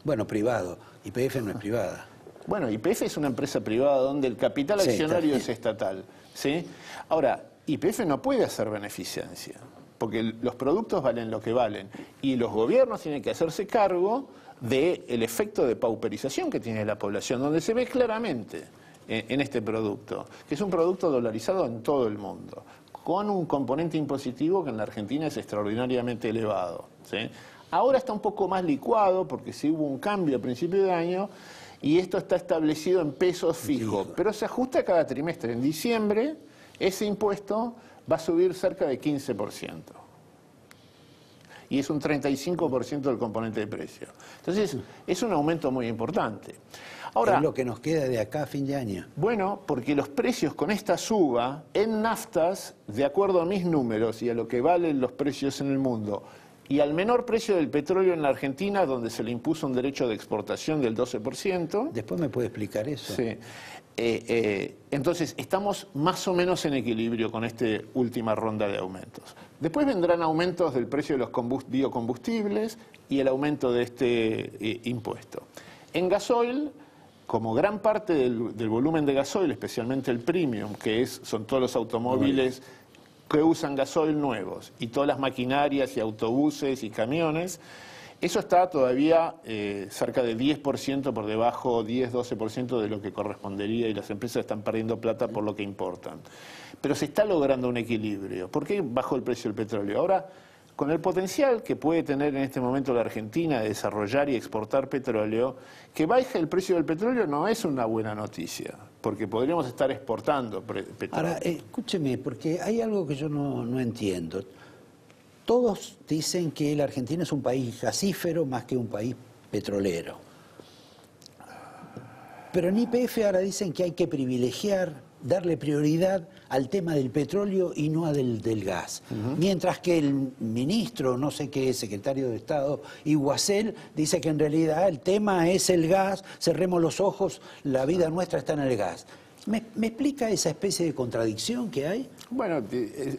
Bueno, privado. YPF no es privada. Bueno, YPF es una empresa privada donde el capital accionario es estatal, ¿sí? Ahora, YPF no puede hacer beneficencia, porque los productos valen lo que valen, y los gobiernos tienen que hacerse cargo del efecto de pauperización que tiene la población, donde se ve claramente en este producto, que es un producto dolarizado en todo el mundo, con un componente impositivo que en la Argentina es extraordinariamente elevado, ¿sí? Ahora está un poco más licuado porque sí hubo un cambio a principio de año y esto está establecido en pesos fijos, pero se ajusta cada trimestre. En diciembre ese impuesto va a subir cerca de 15% y es un 35% del componente de precio. Entonces es un aumento muy importante. Ahora, es lo que nos queda de acá a fin de año. Bueno, porque los precios con esta suba en naftas, de acuerdo a mis números y a lo que valen los precios en el mundo, y al menor precio del petróleo en la Argentina, donde se le impuso un derecho de exportación del 12%. ¿Después me puede explicar eso? Sí. Entonces, estamos más o menos en equilibrio con esta última ronda de aumentos. Después vendrán aumentos del precio de los biocombustibles y el aumento de este impuesto. En gasoil, como gran parte del volumen de gasoil, especialmente el premium, que son todos los automóviles que usan gasoil nuevos y todas las maquinarias y autobuses y camiones, Eso está todavía cerca del 10% por debajo, 10-12% de lo que correspondería, y las empresas están perdiendo plata por lo que importan. Pero se está logrando un equilibrio. ¿Por qué bajó el precio del petróleo? Ahora, con el potencial que puede tener en este momento la Argentina de desarrollar y exportar petróleo, que baje el precio del petróleo no es una buena noticia, porque podríamos estar exportando petróleo. Ahora, escúcheme, porque hay algo que yo no entiendo. Todos dicen que la Argentina es un país gasífero más que un país petrolero. Pero en YPF ahora dicen que hay que privilegiar, darle prioridad al tema del petróleo y no al del gas. Mientras que el ministro, no sé qué, secretario de Estado, Iguacel, dice que en realidad el tema es el gas, cerremos los ojos, la vida nuestra está en el gas. ¿Me explica esa especie de contradicción que hay? Bueno,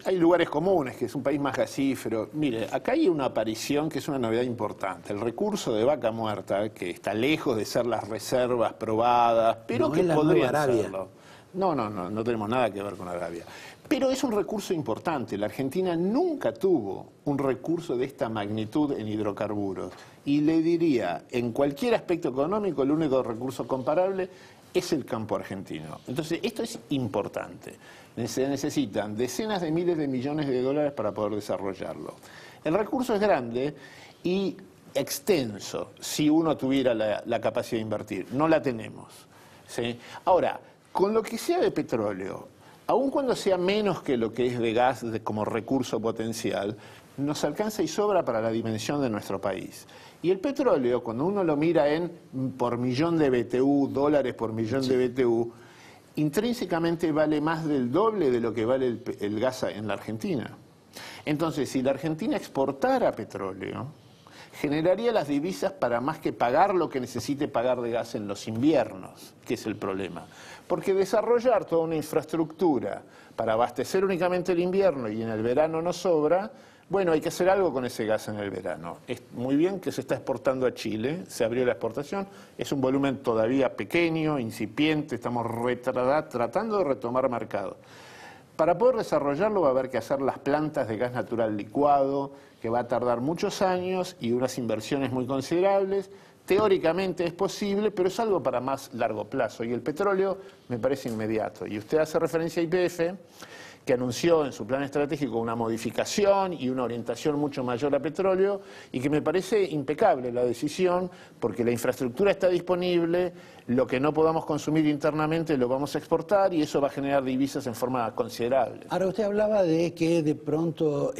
hay lugares comunes, que es un país más gasífero. Mire, acá hay una aparición que es una novedad importante. El recurso de Vaca Muerta, que está lejos de ser las reservas probadas, pero no que podría Arabia. serlo. No tenemos nada que ver con Arabia. Pero es un recurso importante. La Argentina nunca tuvo un recurso de esta magnitud en hidrocarburos. Y le diría, en cualquier aspecto económico, el único recurso comparable es el campo argentino. Entonces, esto es importante. Se necesitan decenas de miles de millones de dólares para poder desarrollarlo. El recurso es grande y extenso si uno tuviera la capacidad de invertir. No la tenemos, ¿sí? Ahora, con lo que sea de petróleo, aun cuando sea menos que lo que es de gas como recurso potencial, nos alcanza y sobra para la dimensión de nuestro país. Y el petróleo, cuando uno lo mira por millón de BTU, dólares por millón de BTU, intrínsecamente vale más del doble de lo que vale el gas en la Argentina. Entonces, si la Argentina exportara petróleo, generaría las divisas para más que pagar lo que necesite pagar de gas en los inviernos, que es el problema. Porque desarrollar toda una infraestructura para abastecer únicamente el invierno y en el verano no sobra, bueno, hay que hacer algo con ese gas en el verano. Es muy bien que se está exportando a Chile, se abrió la exportación, es un volumen todavía pequeño, incipiente, estamos tratando de retomar mercado. Para poder desarrollarlo va a haber que hacer las plantas de gas natural licuado, que va a tardar muchos años y unas inversiones muy considerables. Teóricamente es posible, pero es algo para más largo plazo. Y el petróleo me parece inmediato. Y usted hace referencia a YPF, que anunció en su plan estratégico una modificación y una orientación mucho mayor a petróleo, y que me parece impecable la decisión, porque la infraestructura está disponible, lo que no podamos consumir internamente lo vamos a exportar, y eso va a generar divisas en forma considerable. Ahora, usted hablaba de que de pronto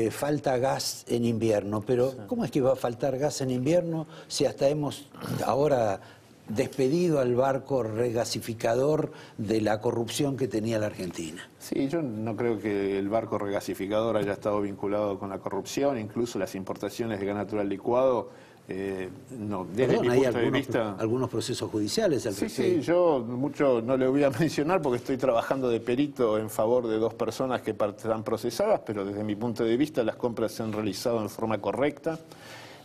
falta gas en invierno, pero sí. ¿Cómo es que va a faltar gas en invierno si hasta hemos ahora despedido al barco regasificador de la corrupción que tenía la Argentina? Sí, yo no creo que el barco regasificador haya estado vinculado con la corrupción, incluso las importaciones de gas natural licuado, no, desde mi punto de vista... algunos procesos judiciales al respecto. Sí, yo mucho no le voy a mencionar porque estoy trabajando de perito en favor de 2 personas que están procesadas, pero desde mi punto de vista las compras se han realizado en forma correcta.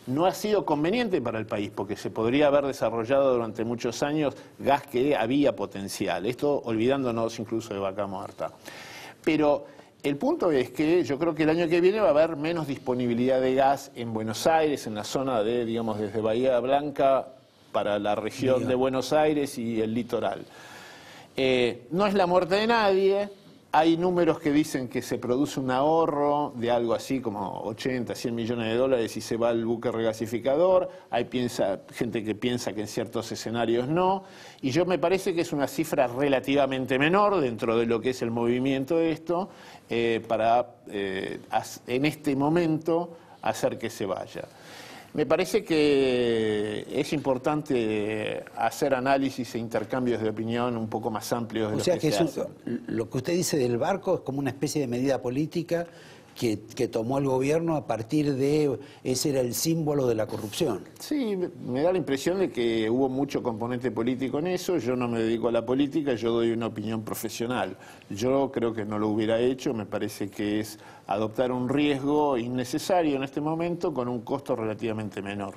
No ha sido conveniente para el país porque se podría haber desarrollado durante muchos años gas que había potencial. Esto olvidándonos incluso de Vaca Muerta. Pero el punto es que yo creo que el año que viene va a haber menos disponibilidad de gas en Buenos Aires, en la zona de, digamos, desde Bahía Blanca para la región de Buenos Aires y el litoral. No es la muerte de nadie. Hay números que dicen que se produce un ahorro de algo así como 80, 100 millones de dólares si se va al buque regasificador. Hay gente que piensa que en ciertos escenarios no. Y yo me parece que es una cifra relativamente menor dentro de lo que es el movimiento de esto para en este momento hacer que se vaya. Me parece que es importante hacer análisis e intercambios de opinión un poco más amplios de lo que se hacen. Lo que usted dice del barco es como una especie de medida política que tomó el gobierno a partir de... ese era el símbolo de la corrupción. Sí, me da la impresión de que hubo mucho componente político en eso. Yo no me dedico a la política, yo doy una opinión profesional. Yo creo que no lo hubiera hecho, me parece que es adoptar un riesgo innecesario en este momento con un costo relativamente menor.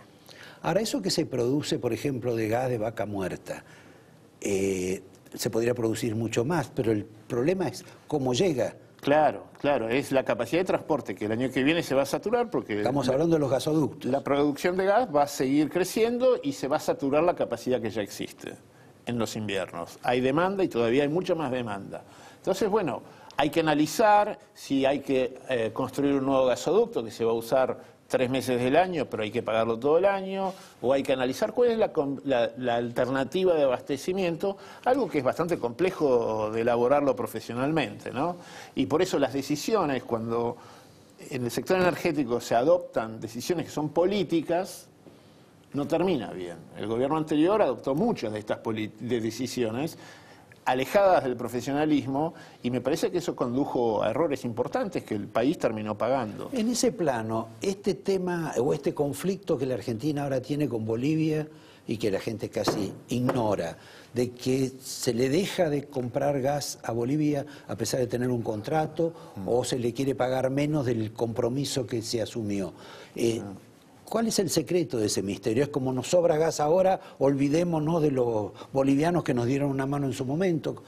Ahora, eso que se produce, por ejemplo, de gas de Vaca Muerta, se podría producir mucho más, pero el problema es cómo llega. Claro, claro, es la capacidad de transporte que el año que viene se va a saturar porque... Estamos hablando de los gasoductos. La producción de gas va a seguir creciendo y se va a saturar la capacidad que ya existe en los inviernos. Hay demanda y todavía hay mucha más demanda. Entonces, bueno, hay que analizar si hay que construir un nuevo gasoducto que se va a usar 3 meses del año, pero hay que pagarlo todo el año, o hay que analizar cuál es la alternativa de abastecimiento, algo que es bastante complejo de elaborarlo profesionalmente, ¿no? Y por eso las decisiones, cuando en el sector energético se adoptan decisiones que son políticas, no termina bien. El gobierno anterior adoptó muchas de estas decisiones alejadas del profesionalismo, y me parece que eso condujo a errores importantes que el país terminó pagando. En ese plano, este tema o este conflicto que la Argentina ahora tiene con Bolivia y que la gente casi ignora, de que se le deja de comprar gas a Bolivia a pesar de tener un contrato o se le quiere pagar menos del compromiso que se asumió. ¿Cuál es el secreto de ese misterio? Es como nos sobra gas ahora, olvidémonos de los bolivianos que nos dieron una mano en su momento.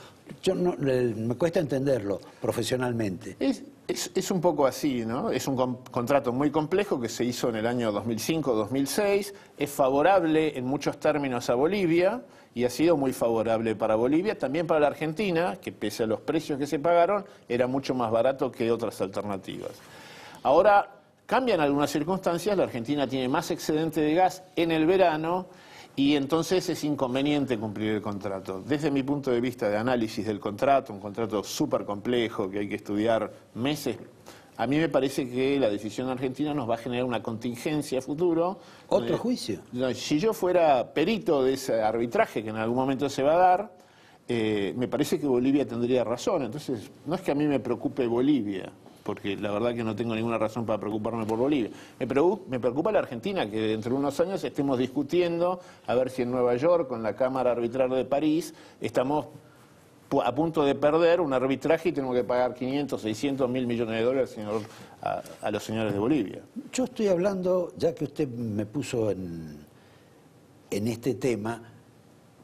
Me cuesta entenderlo profesionalmente. Es un poco así, ¿no? Es un contrato muy complejo que se hizo en el año 2005-2006, es favorable en muchos términos a Bolivia y ha sido muy favorable para Bolivia, también para la Argentina, que pese a los precios que se pagaron, era mucho más barato que otras alternativas. Ahora cambian algunas circunstancias, la Argentina tiene más excedente de gas en el verano y entonces es inconveniente cumplir el contrato. Desde mi punto de vista de análisis del contrato, un contrato súper complejo que hay que estudiar meses, a mí me parece que la decisión argentina nos va a generar una contingencia a futuro. ¿Otro juicio? Si yo fuera perito de ese arbitraje que en algún momento se va a dar, me parece que Bolivia tendría razón. Entonces, no es que a mí me preocupe Bolivia, porque la verdad que no tengo ninguna razón para preocuparme por Bolivia. Me preocupa la Argentina, que dentro de unos años estemos discutiendo a ver si en Nueva York, con la Cámara Arbitral de París, estamos a punto de perder un arbitraje y tenemos que pagar 500, 600, 1.000 millones de dólares a los señores de Bolivia. Yo estoy hablando, ya que usted me puso en este tema,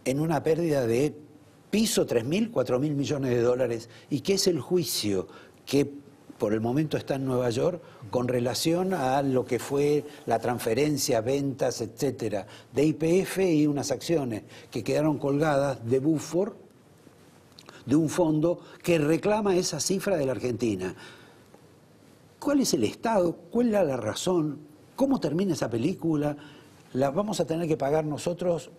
en una pérdida de piso 3.000, 4.000 millones de dólares, y que es el juicio que por el momento está en Nueva York con relación a lo que fue la transferencia, ventas, etcétera, de YPF y unas acciones que quedaron colgadas de Buford, de un fondo que reclama esa cifra de la Argentina. ¿Cuál es el estado? ¿Cuál es la razón? ¿Cómo termina esa película? ¿La vamos a tener que pagar nosotros?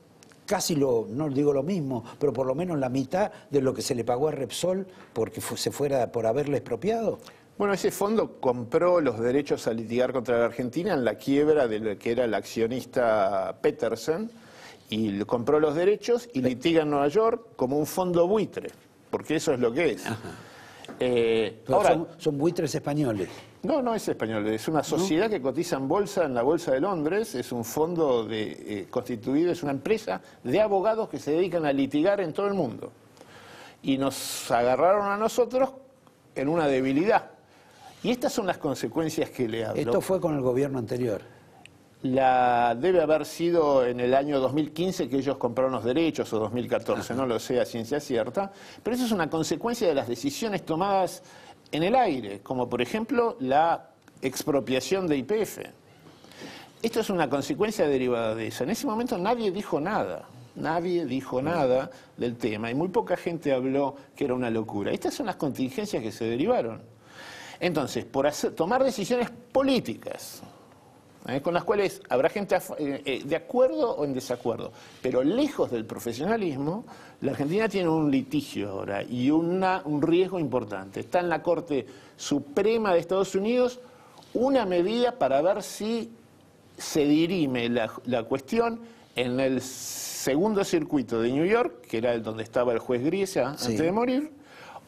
Casi no digo lo mismo, pero por lo menos la mitad de lo que se le pagó a Repsol porque se fuera por haberle expropiado. Bueno, ese fondo compró los derechos a litigar contra la Argentina en la quiebra de lo que era el accionista Petersen, y compró los derechos y litiga en Nueva York como un fondo buitre, porque eso es lo que es. Ahora, son buitres españoles. No es español, es una sociedad que cotiza en bolsa, en la Bolsa de Londres, es un fondo constituido, es una empresa de abogados que se dedican a litigar en todo el mundo. Y nos agarraron a nosotros en una debilidad. Y estas son las consecuencias que le hablo. Esto fue con el gobierno anterior. Debe haber sido en el año 2015 que ellos compraron los derechos, o 2014, no lo sé a ciencia cierta, pero eso es una consecuencia de las decisiones tomadas en el aire, como por ejemplo la expropiación de YPF. Esto es una consecuencia derivada de eso. En ese momento nadie dijo nada del tema y muy poca gente habló que era una locura. Estas son las contingencias que se derivaron. Entonces, por tomar decisiones políticas, con las cuales habrá gente de acuerdo o en desacuerdo, pero lejos del profesionalismo, la Argentina tiene un litigio ahora y un riesgo importante. Está en la Corte Suprema de Estados Unidos una medida para ver si se dirime la cuestión en el segundo circuito de New York, que era el donde estaba el juez Griesa antes de morir,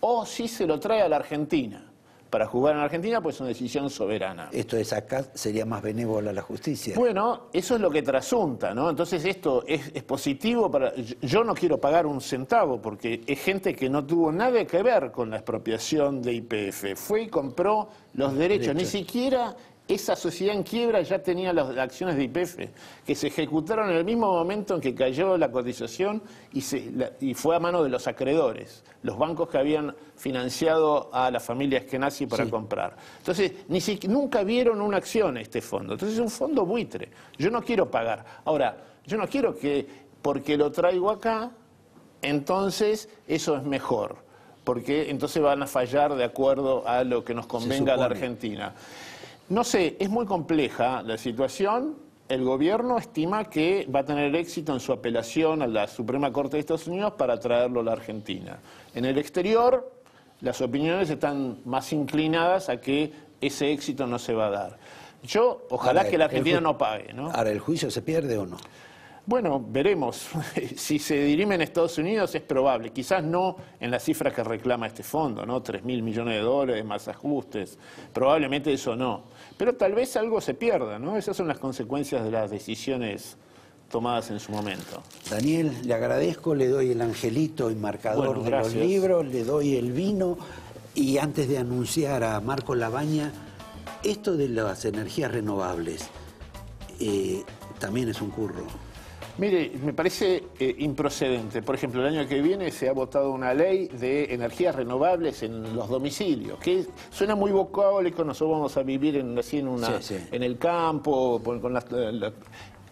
o si se lo trae a la Argentina. Para jugar en la Argentina, pues es una decisión soberana. Esto es acá, sería más benévola la justicia. Bueno, eso es lo que trasunta, ¿no? Entonces esto es positivo para... Yo no quiero pagar un centavo, porque es gente que no tuvo nada que ver con la expropiación de YPF. Fue y compró los derechos. Ni siquiera esa sociedad en quiebra ya tenía las acciones de YPF, que se ejecutaron en el mismo momento en que cayó la cotización y fue a mano de los acreedores, los bancos que habían financiado a la familia Eskenazi para comprar. Entonces, nunca vieron una acción este fondo. Entonces, es un fondo buitre. Yo no quiero pagar. Ahora, yo no quiero que, porque lo traigo acá, entonces eso es mejor, porque entonces van a fallar de acuerdo a lo que nos convenga a la Argentina. No sé, es muy compleja la situación. El gobierno estima que va a tener éxito en su apelación a la Suprema Corte de Estados Unidos para traerlo a la Argentina. En el exterior, las opiniones están más inclinadas a que ese éxito no se va a dar. Ojalá que la Argentina no pague, ¿no? Ahora, ¿el juicio se pierde o no? Bueno, veremos. Si se dirime en Estados Unidos es probable. Quizás no en la cifra que reclama este fondo, ¿no? 3.000 millones de dólares más ajustes. Probablemente eso no. Pero tal vez algo se pierda, ¿no? Esas son las consecuencias de las decisiones tomadas en su momento. Daniel, le agradezco, le doy el angelito y marcador de los libros, le doy el vino y antes de anunciar a Marcos Labaña, esto de las energías renovables también es un curro. Mire, me parece improcedente. Por ejemplo, el año que viene se ha votado una ley de energías renovables en los domicilios, que suena muy vocábulo, nosotros vamos a vivir en el campo.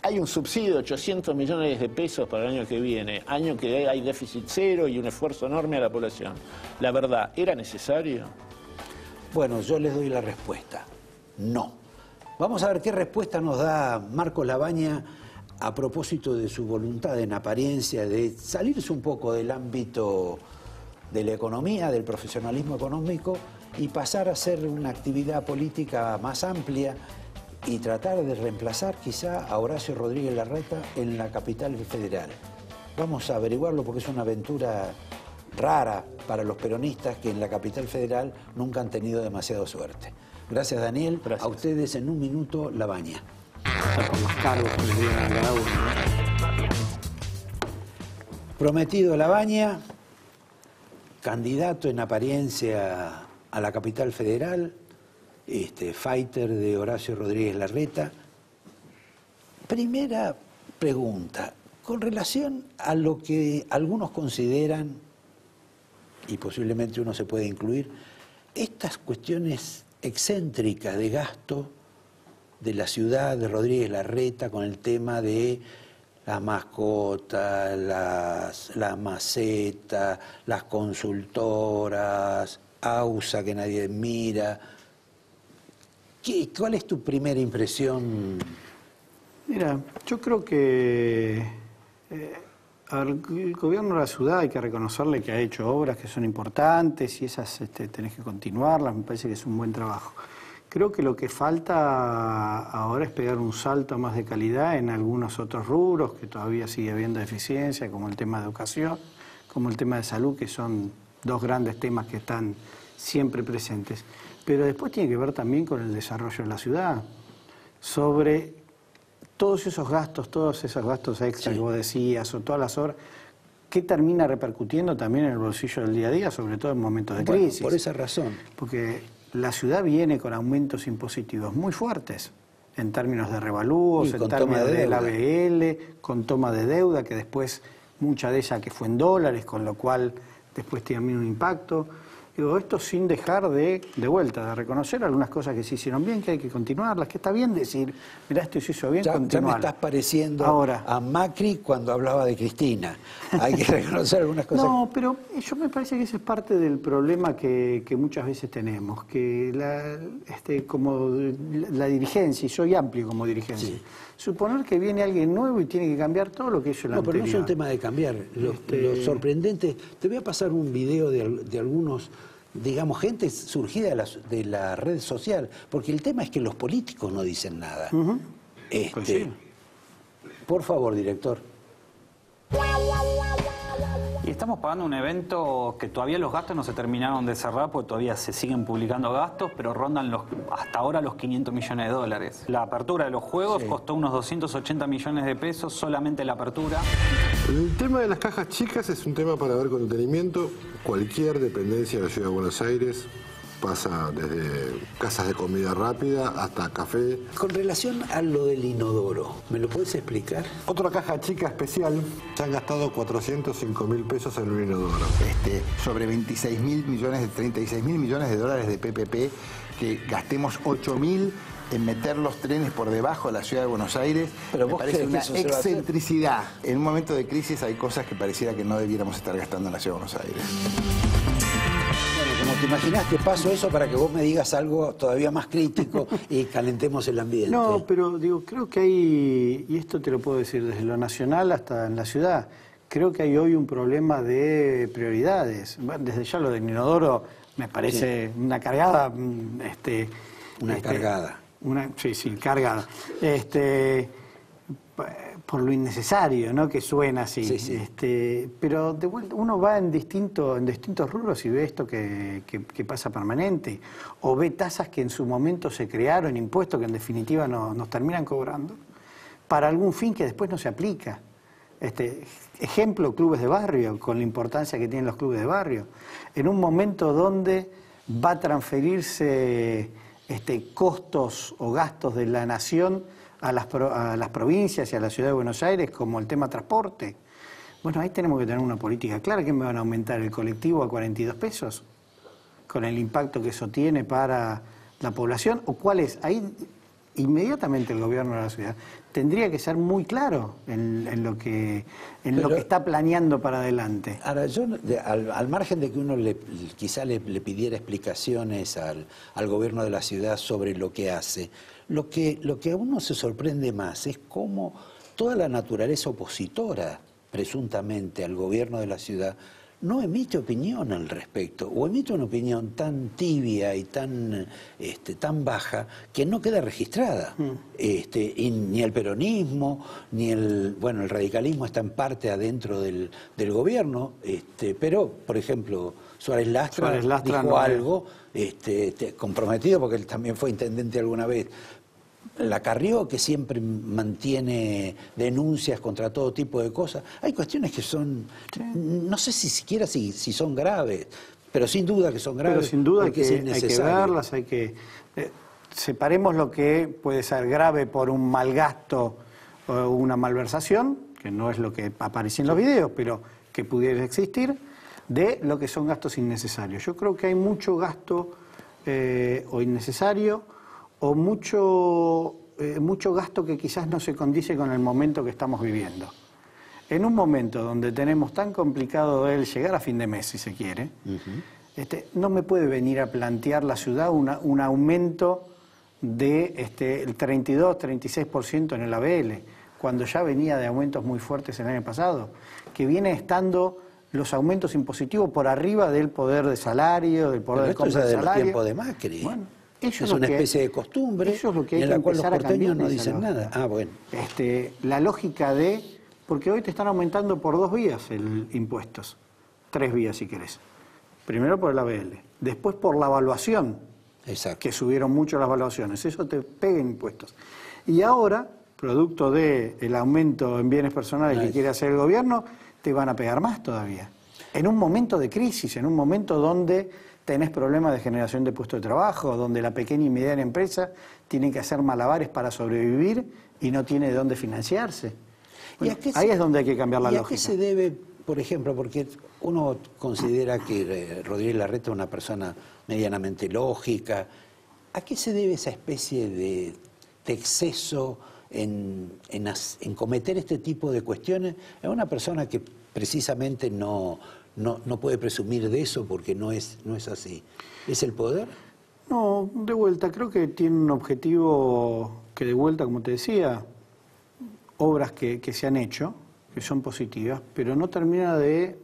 Hay un subsidio de 800 millones de pesos para el año que viene, año que hay déficit cero y un esfuerzo enorme a la población. La verdad, ¿era necesario? Bueno, yo les doy la respuesta. No. Vamos a ver qué respuesta nos da Marcos Labaña a propósito de su voluntad en apariencia de salirse un poco del ámbito de la economía, del profesionalismo económico y pasar a hacer una actividad política más amplia y tratar de reemplazar quizá a Horacio Rodríguez Larreta en la capital federal. Vamos a averiguarlo porque es una aventura rara para los peronistas que en la capital federal nunca han tenido demasiada suerte. Gracias, Daniel. Gracias. A ustedes en un minuto, Labaña. Con los cargos que le dieron a cada uno. Prometido Labaña, candidato en apariencia a la capital federal, fighter de Horacio Rodríguez Larreta. Primera pregunta, con relación a lo que algunos consideran, y posiblemente uno se puede incluir, estas cuestiones excéntricas de gasto de la ciudad de Rodríguez Larreta con el tema de las mascotas, las macetas, las consultoras, AUSA que nadie mira. ¿Cuál es tu primera impresión? Mira, yo creo que el gobierno de la ciudad hay que reconocerle que ha hecho obras que son importantes y esas tenés que continuarlas, me parece que es un buen trabajo. Creo que lo que falta ahora es pegar un salto más de calidad en algunos otros rubros, que todavía sigue habiendo deficiencia, como el tema de educación, como el tema de salud, que son dos grandes temas que están siempre presentes. Pero después tiene que ver también con el desarrollo de la ciudad, sobre todos esos gastos extra que vos decías, o todas las obras, ¿qué termina repercutiendo también en el bolsillo del día a día, sobre todo en momentos de crisis? Por esa razón. Porque la ciudad viene con aumentos impositivos muy fuertes, en términos de revalúos, en términos del ABL, con toma de deuda, que después, mucha de ella que fue en dólares, con lo cual después tiene un impacto. Digo, esto sin dejar de vuelta, de reconocer algunas cosas que se hicieron bien, que hay que continuarlas, que está bien decir, mirá, esto se hizo bien, continuarlo. Ya me estás pareciendo ahora a Macri cuando hablaba de Cristina. Hay que reconocer algunas cosas. No, pero yo me parece que ese es parte del problema que muchas veces tenemos, que como la dirigencia, y soy amplio como dirigencia, suponer que viene alguien nuevo y tiene que cambiar todo lo que hizo el anterior. No, pero no es un tema de cambiar. Lo sorprendente, te voy a pasar un video de algunos, digamos, gente surgida de la red social, porque el tema es que los políticos no dicen nada. Pues sí. Por favor, director. Y estamos pagando un evento que todavía los gastos no se terminaron de cerrar, porque todavía se siguen publicando gastos, pero rondan hasta ahora los 500 millones de dólares. La apertura de los juegos costó unos 280 millones de pesos, solamente la apertura. El tema de las cajas chicas es un tema para ver con detenimiento. Cualquier dependencia de la Ciudad de Buenos Aires Pasa desde casas de comida rápida hasta café. Con relación a lo del inodoro, ¿me lo puedes explicar? Otra caja chica especial, se han gastado 405.000 pesos en un inodoro. Sobre 36.000 millones, 36.000 millones de dólares de PPP, que gastemos 8.000 en meter los trenes por debajo de la ciudad de Buenos Aires. Pero me vos parece crees que una eso se va a hacer. excentricidad. En un momento de crisis hay cosas que pareciera que no debiéramos estar gastando en la ciudad de Buenos Aires. Bueno, como te imaginas, te paso eso para que vos me digas algo todavía más crítico y calentemos el ambiente. No, pero digo, creo que hay, y esto te lo puedo decir desde lo nacional hasta en la ciudad, creo que hay hoy un problema de prioridades. Bueno, desde ya lo del inodoro me parece una cargada. Cargada. Sí, cargada. Por lo innecesario, ¿no? Que suena así. Sí, sí. Pero de vuelta, uno va en distintos rubros y ve esto que pasa permanente. O ve tasas que en su momento se crearon, impuestos que en definitiva nos terminan cobrando, para algún fin que después no se aplica. Ejemplo, clubes de barrio, con la importancia que tienen los clubes de barrio. En un momento donde va a transferirse costos o gastos de la nación a las provincias y a la ciudad de Buenos Aires, como el tema transporte. Bueno, ahí tenemos que tener una política clara. ¿Qué me van a aumentar el colectivo a 42 pesos? Con el impacto que eso tiene para la población. ¿O cuál es? Ahí inmediatamente el gobierno de la ciudad tendría que ser muy claro en lo que está planeando para adelante. Ahora, yo, al margen de que uno quizá le pidiera explicaciones al gobierno de la ciudad sobre lo que hace, lo que a uno se sorprende más es cómo toda la naturaleza opositora, presuntamente, al gobierno de la ciudad, no emite opinión al respecto, o emite una opinión tan tibia y tan baja que no queda registrada. Y ni el peronismo, ni el radicalismo está en parte adentro del gobierno, pero, por ejemplo, Suárez Lastra dijo algo comprometido, porque él también fue intendente alguna vez. La Carrió, que siempre mantiene denuncias contra todo tipo de cosas. Hay cuestiones que son, no sé si siquiera si son graves, pero sin duda que son graves. Pero sin duda que hay que verlas, separemos lo que puede ser grave por un mal gasto o una malversación, que no es lo que aparece en los videos, pero que pudiera existir, de lo que son gastos innecesarios. Yo creo que hay mucho gasto o innecesario, o mucho gasto que quizás no se condice con el momento que estamos viviendo. En un momento donde tenemos tan complicado el llegar a fin de mes, si se quiere, no me puede venir a plantear la ciudad un aumento de el 32-36% en el ABL, cuando ya venía de aumentos muy fuertes el año pasado, que viene estando los aumentos impositivos por arriba del poder de salario, del poder de compra de salario. Del tiempo de Macri. Bueno, es una especie de costumbre en la cual los porteños no dicen nada. Bueno. La lógica porque hoy te están aumentando por 2 vías el impuestos, 3 vías si querés. Primero por el ABL, después por la evaluación, que subieron mucho las evaluaciones, eso te pega en impuestos. Y ahora, producto del aumento en bienes personales que quiere hacer el gobierno, te van a pegar más todavía. En un momento de crisis, en un momento donde tenés problemas de generación de puestos de trabajo, donde la pequeña y mediana empresa tiene que hacer malabares para sobrevivir y no tiene de dónde financiarse. Bueno, ahí es donde hay que cambiar la lógica. ¿Y a qué se debe, por ejemplo, porque uno considera que Rodríguez Larreta es una persona medianamente lógica, ¿a qué se debe esa especie de exceso en cometer este tipo de cuestiones? Es una persona que precisamente no puede presumir de eso porque no es así. ¿Es el poder? No, de vuelta, creo que tiene un objetivo que de vuelta, como te decía, obras que se han hecho, que son positivas, pero no termina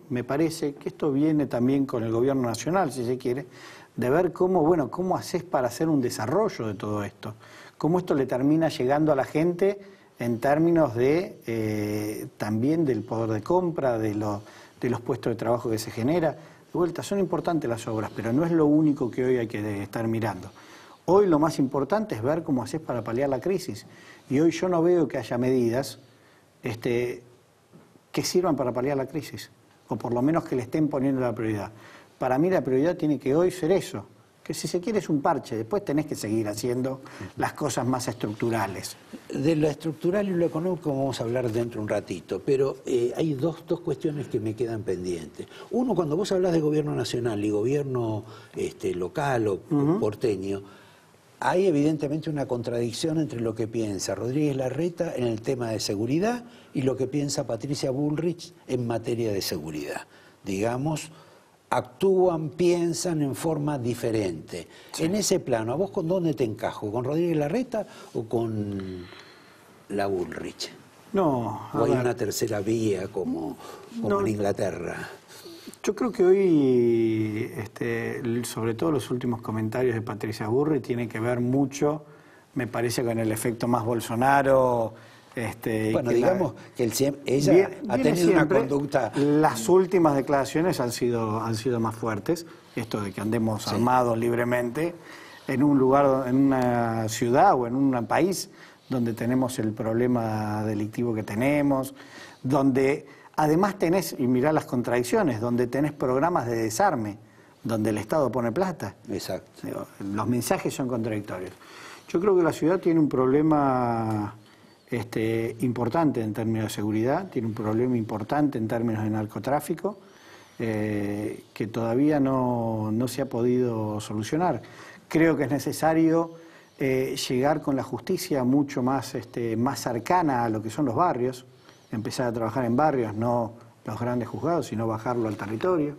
me parece, que esto viene también con el gobierno nacional, si se quiere, de ver cómo haces para hacer un desarrollo de todo esto, cómo esto le termina llegando a la gente en términos también del poder de compra, de los puestos de trabajo que se genera. De vuelta, son importantes las obras, pero no es lo único que hoy hay que estar mirando. Hoy lo más importante es ver cómo haces para paliar la crisis. Y hoy yo no veo que haya medidas que sirvan para paliar la crisis, o por lo menos que le estén poniendo la prioridad. Para mí la prioridad tiene que hoy ser eso, que si se quiere es un parche, después tenés que seguir haciendo las cosas más estructurales. De lo estructural y lo económico vamos a hablar dentro de un ratito, pero hay dos cuestiones que me quedan pendientes. Uno, cuando vos hablas de gobierno nacional y gobierno local o porteño, hay evidentemente una contradicción entre lo que piensa Rodríguez Larreta en el tema de seguridad y lo que piensa Patricia Bullrich en materia de seguridad. Digamos, actúan, piensan en forma diferente. Sí. En ese plano, ¿a vos con dónde te encajo? ¿Con Rodríguez Larreta o con la Bullrich? No. ¿O hay una tercera vía como en Inglaterra? Yo creo que hoy, sobre todo los últimos comentarios de Patricia Bullrich, tienen que ver mucho, me parece, con el efecto más Bolsonaro. Bueno, digamos que ella ha tenido una conducta... Las últimas declaraciones han sido más fuertes, esto de que andemos armados libremente en un lugar, en una ciudad o en un país donde tenemos el problema delictivo que tenemos, donde además tenés, y mirá las contradicciones, donde tenés programas de desarme, donde el Estado pone plata. Exacto. Los mensajes son contradictorios. Yo creo que la ciudad tiene un problema... importante en términos de seguridad, tiene un problema importante en términos de narcotráfico que todavía no se ha podido solucionar. Creo que es necesario llegar con la justicia mucho más cercana a lo que son los barrios, empezar a trabajar en barrios, no los grandes juzgados, sino bajarlo al territorio.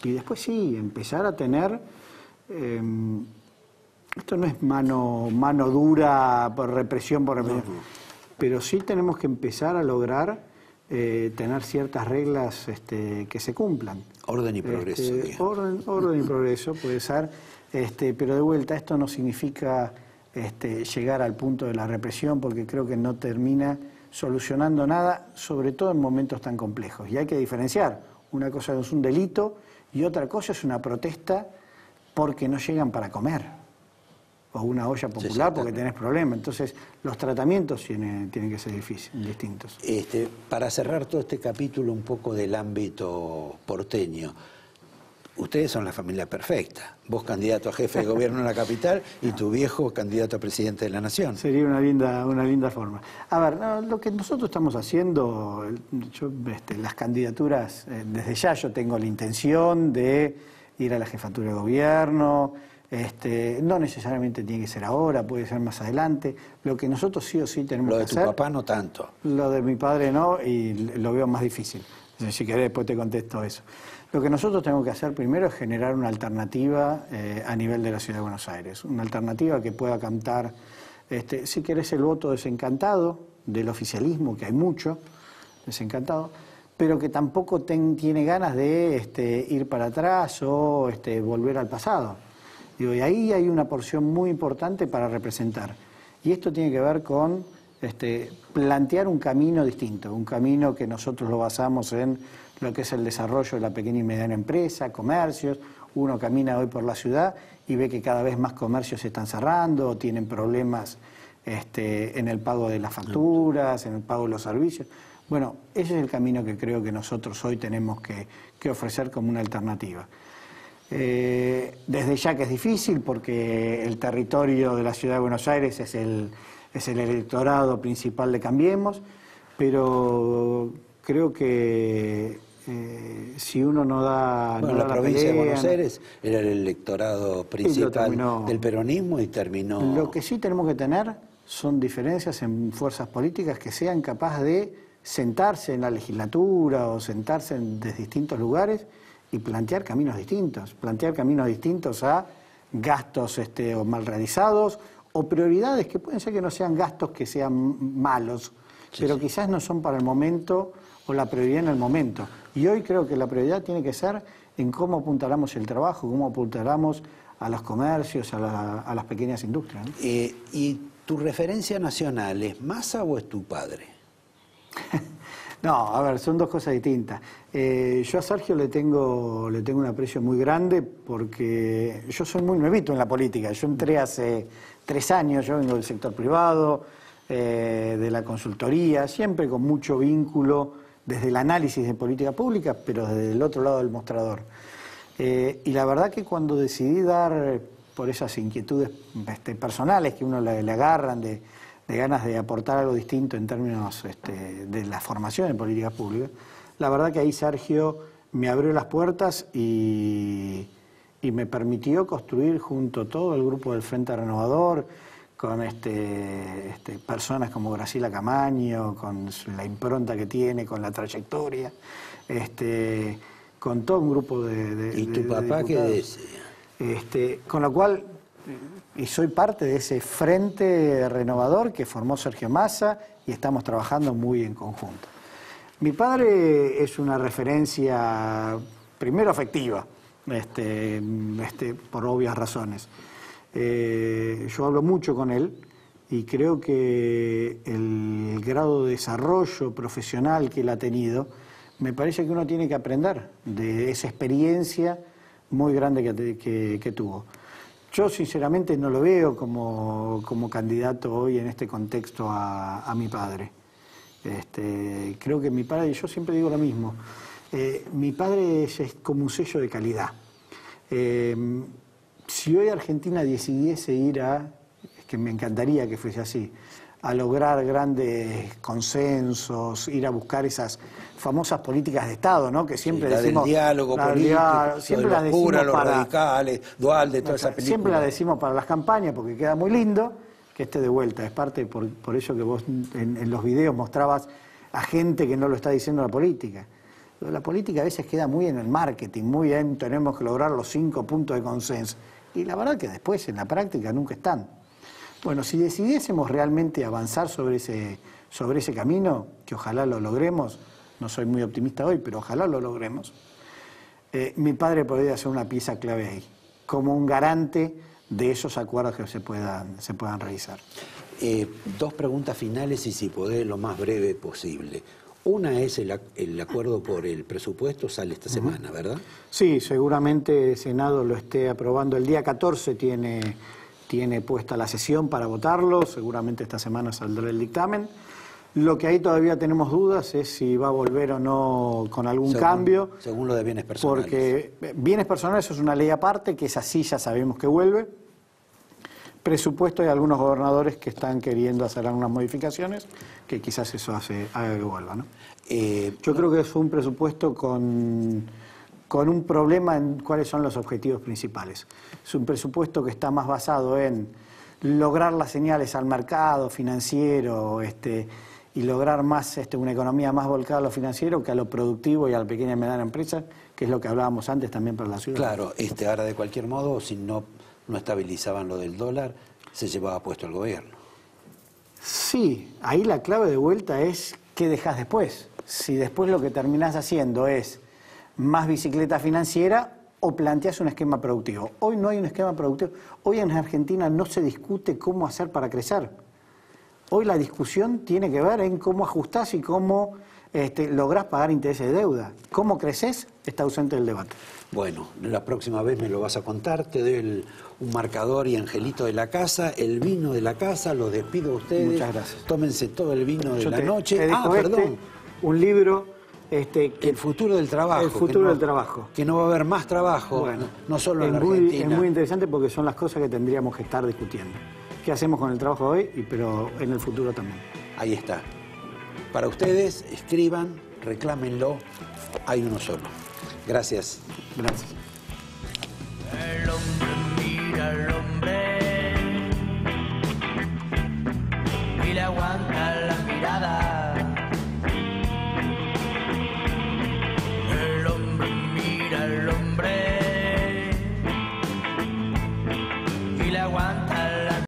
Y después sí, empezar a tener... Esto no es mano dura por represión, pero sí tenemos que empezar a lograr tener ciertas reglas que se cumplan. Orden y progreso. Orden y progreso puede ser, pero de vuelta esto no significa llegar al punto de la represión, porque creo que no termina solucionando nada, sobre todo en momentos tan complejos. Y hay que diferenciar, una cosa es un delito y otra cosa es una protesta porque no llegan para comer. O una olla popular porque tenés problemas. Entonces, los tratamientos tienen que ser distintos. Para cerrar todo este capítulo un poco del ámbito porteño, ustedes son la familia perfecta. Vos candidato a jefe de gobierno en la capital y tu viejo candidato a presidente de la nación. Sería una linda forma. A ver, lo que nosotros estamos haciendo, las candidaturas, desde ya yo tengo la intención de ir a la jefatura de gobierno. No necesariamente tiene que ser ahora, puede ser más adelante. Lo que nosotros sí o sí tenemos que hacer... Lo de tu papá no tanto. Lo de mi padre no, y lo veo más difícil. Si querés, después te contesto eso. Lo que nosotros tenemos que hacer primero es generar una alternativa a nivel de la Ciudad de Buenos Aires. Una alternativa que pueda cantar, si querés, el voto desencantado del oficialismo, que hay mucho, desencantado, pero que tampoco tiene ganas de ir para atrás o volver al pasado. Digo, y ahí hay una porción muy importante para representar. Y esto tiene que ver con plantear un camino distinto, un camino que nosotros lo basamos en lo que es el desarrollo de la pequeña y mediana empresa, comercios. Uno camina hoy por la ciudad y ve que cada vez más comercios se están cerrando, o tienen problemas en el pago de las facturas, en el pago de los servicios. Bueno, ese es el camino que creo que nosotros hoy tenemos que ofrecer como una alternativa. Desde ya que es difícil porque el territorio de la Ciudad de Buenos Aires es el electorado principal de Cambiemos, pero creo que si uno no da... Bueno, la provincia de Buenos Aires era el electorado principal del peronismo y terminó... Lo que sí tenemos que tener son diferencias en fuerzas políticas que sean capaces de sentarse en la legislatura o sentarse en distintos lugares y plantear caminos distintos a gastos o mal realizados o prioridades que pueden ser que no sean gastos que sean malos, pero quizás no son para el momento o la prioridad en el momento. Y hoy creo que la prioridad tiene que ser en cómo apuntalamos el trabajo, cómo apuntalamos a los comercios, a las pequeñas industrias, ¿no? ¿Y tu referencia nacional es Massa o es tu padre? No, a ver, son dos cosas distintas. Yo a Sergio le tengo un aprecio muy grande porque yo soy muy nuevito en la política. Yo entré hace 3 años, yo vengo del sector privado, de la consultoría, siempre con mucho vínculo desde el análisis de política pública, pero desde el otro lado del mostrador. Y la verdad que cuando decidí dar, por esas inquietudes personales que uno le agarran de ganas de aportar algo distinto en términos de la formación en políticas públicas, la verdad que ahí Sergio me abrió las puertas y me permitió construir junto a todo el grupo del Frente Renovador, con personas como Graciela Camaño, con la impronta que tiene, con la trayectoria, con todo un grupo de ¿Y tu papá qué decía? Con lo cual, y soy parte de ese Frente Renovador que formó Sergio Massa y estamos trabajando muy en conjunto. Mi padre es una referencia, primero afectiva, por obvias razones. Yo hablo mucho con él y creo que el grado de desarrollo profesional que él ha tenido, me parece que uno tiene que aprender de esa experiencia muy grande que tuvo. Yo sinceramente no lo veo como candidato hoy en este contexto a mi padre. Creo que mi padre, yo siempre digo lo mismo, mi padre es como un sello de calidad. Si hoy Argentina decidiese ir es que me encantaría que fuese así, a lograr grandes consensos, ir a buscar esas famosas políticas de Estado, ¿no? Que siempre decimos... del diálogo político, siempre de las los decimos curas, los para, radicales, Duhalde, toda esa película. Siempre la decimos para las campañas porque queda muy lindo que esté de vuelta. Es parte, por eso que vos en los videos mostrabas a gente que no lo está diciendo la política. La política a veces queda muy en el marketing, muy en tenemos que lograr los 5 puntos de consenso. Y la verdad que después en la práctica nunca están. Bueno, si decidiésemos realmente avanzar sobre ese camino, que ojalá lo logremos, no soy muy optimista hoy, pero ojalá lo logremos, mi padre podría ser una pieza clave ahí, como un garante de esos acuerdos que se puedan realizar. 2 preguntas finales y si podés lo más breve posible. Una es el acuerdo por el presupuesto, sale esta semana, ¿verdad? Sí, seguramente el Senado lo esté aprobando. El día 14 tiene puesta la sesión para votarlo, seguramente esta semana saldrá el dictamen. Lo que ahí todavía tenemos dudas es si va a volver o no con algún cambio. Según lo de bienes personales. Porque bienes personales es una ley aparte, que es así, ya sabemos que vuelve. Presupuesto, hay algunos gobernadores que están queriendo hacer algunas modificaciones, que quizás eso haga que vuelva, ¿no? Yo creo que es un presupuesto con un problema en cuáles son los objetivos principales. Es un presupuesto que está más basado en lograr las señales al mercado financiero y lograr más una economía más volcada a lo financiero que a lo productivo y a la pequeña y mediana empresa, que es lo que hablábamos antes también para la ciudad. Claro, ahora de cualquier modo, si no estabilizaban lo del dólar, se llevaba puesto el gobierno. Sí, ahí la clave de vuelta es qué dejas después. Si después lo que terminás haciendo es más bicicleta financiera o planteás un esquema productivo. Hoy no hay un esquema productivo. Hoy en Argentina no se discute cómo hacer para crecer. Hoy la discusión tiene que ver en cómo ajustás y cómo lográs pagar intereses de deuda. Cómo creces está ausente del debate. Bueno, la próxima vez me lo vas a contar, te doy un marcador y Angelito de la casa, el vino de la casa, los despido a ustedes. Muchas gracias. Tómense todo el vino de la noche. Te dejo perdón. Un libro... el futuro del trabajo. El futuro del trabajo. Que no va a haber más trabajo, bueno, no solo en la Argentina. Es muy interesante porque son las cosas que tendríamos que estar discutiendo. ¿Qué hacemos con el trabajo hoy? Pero en el futuro también. Ahí está. Para ustedes, escriban, reclámenlo. Hay uno solo. Gracias. Gracias.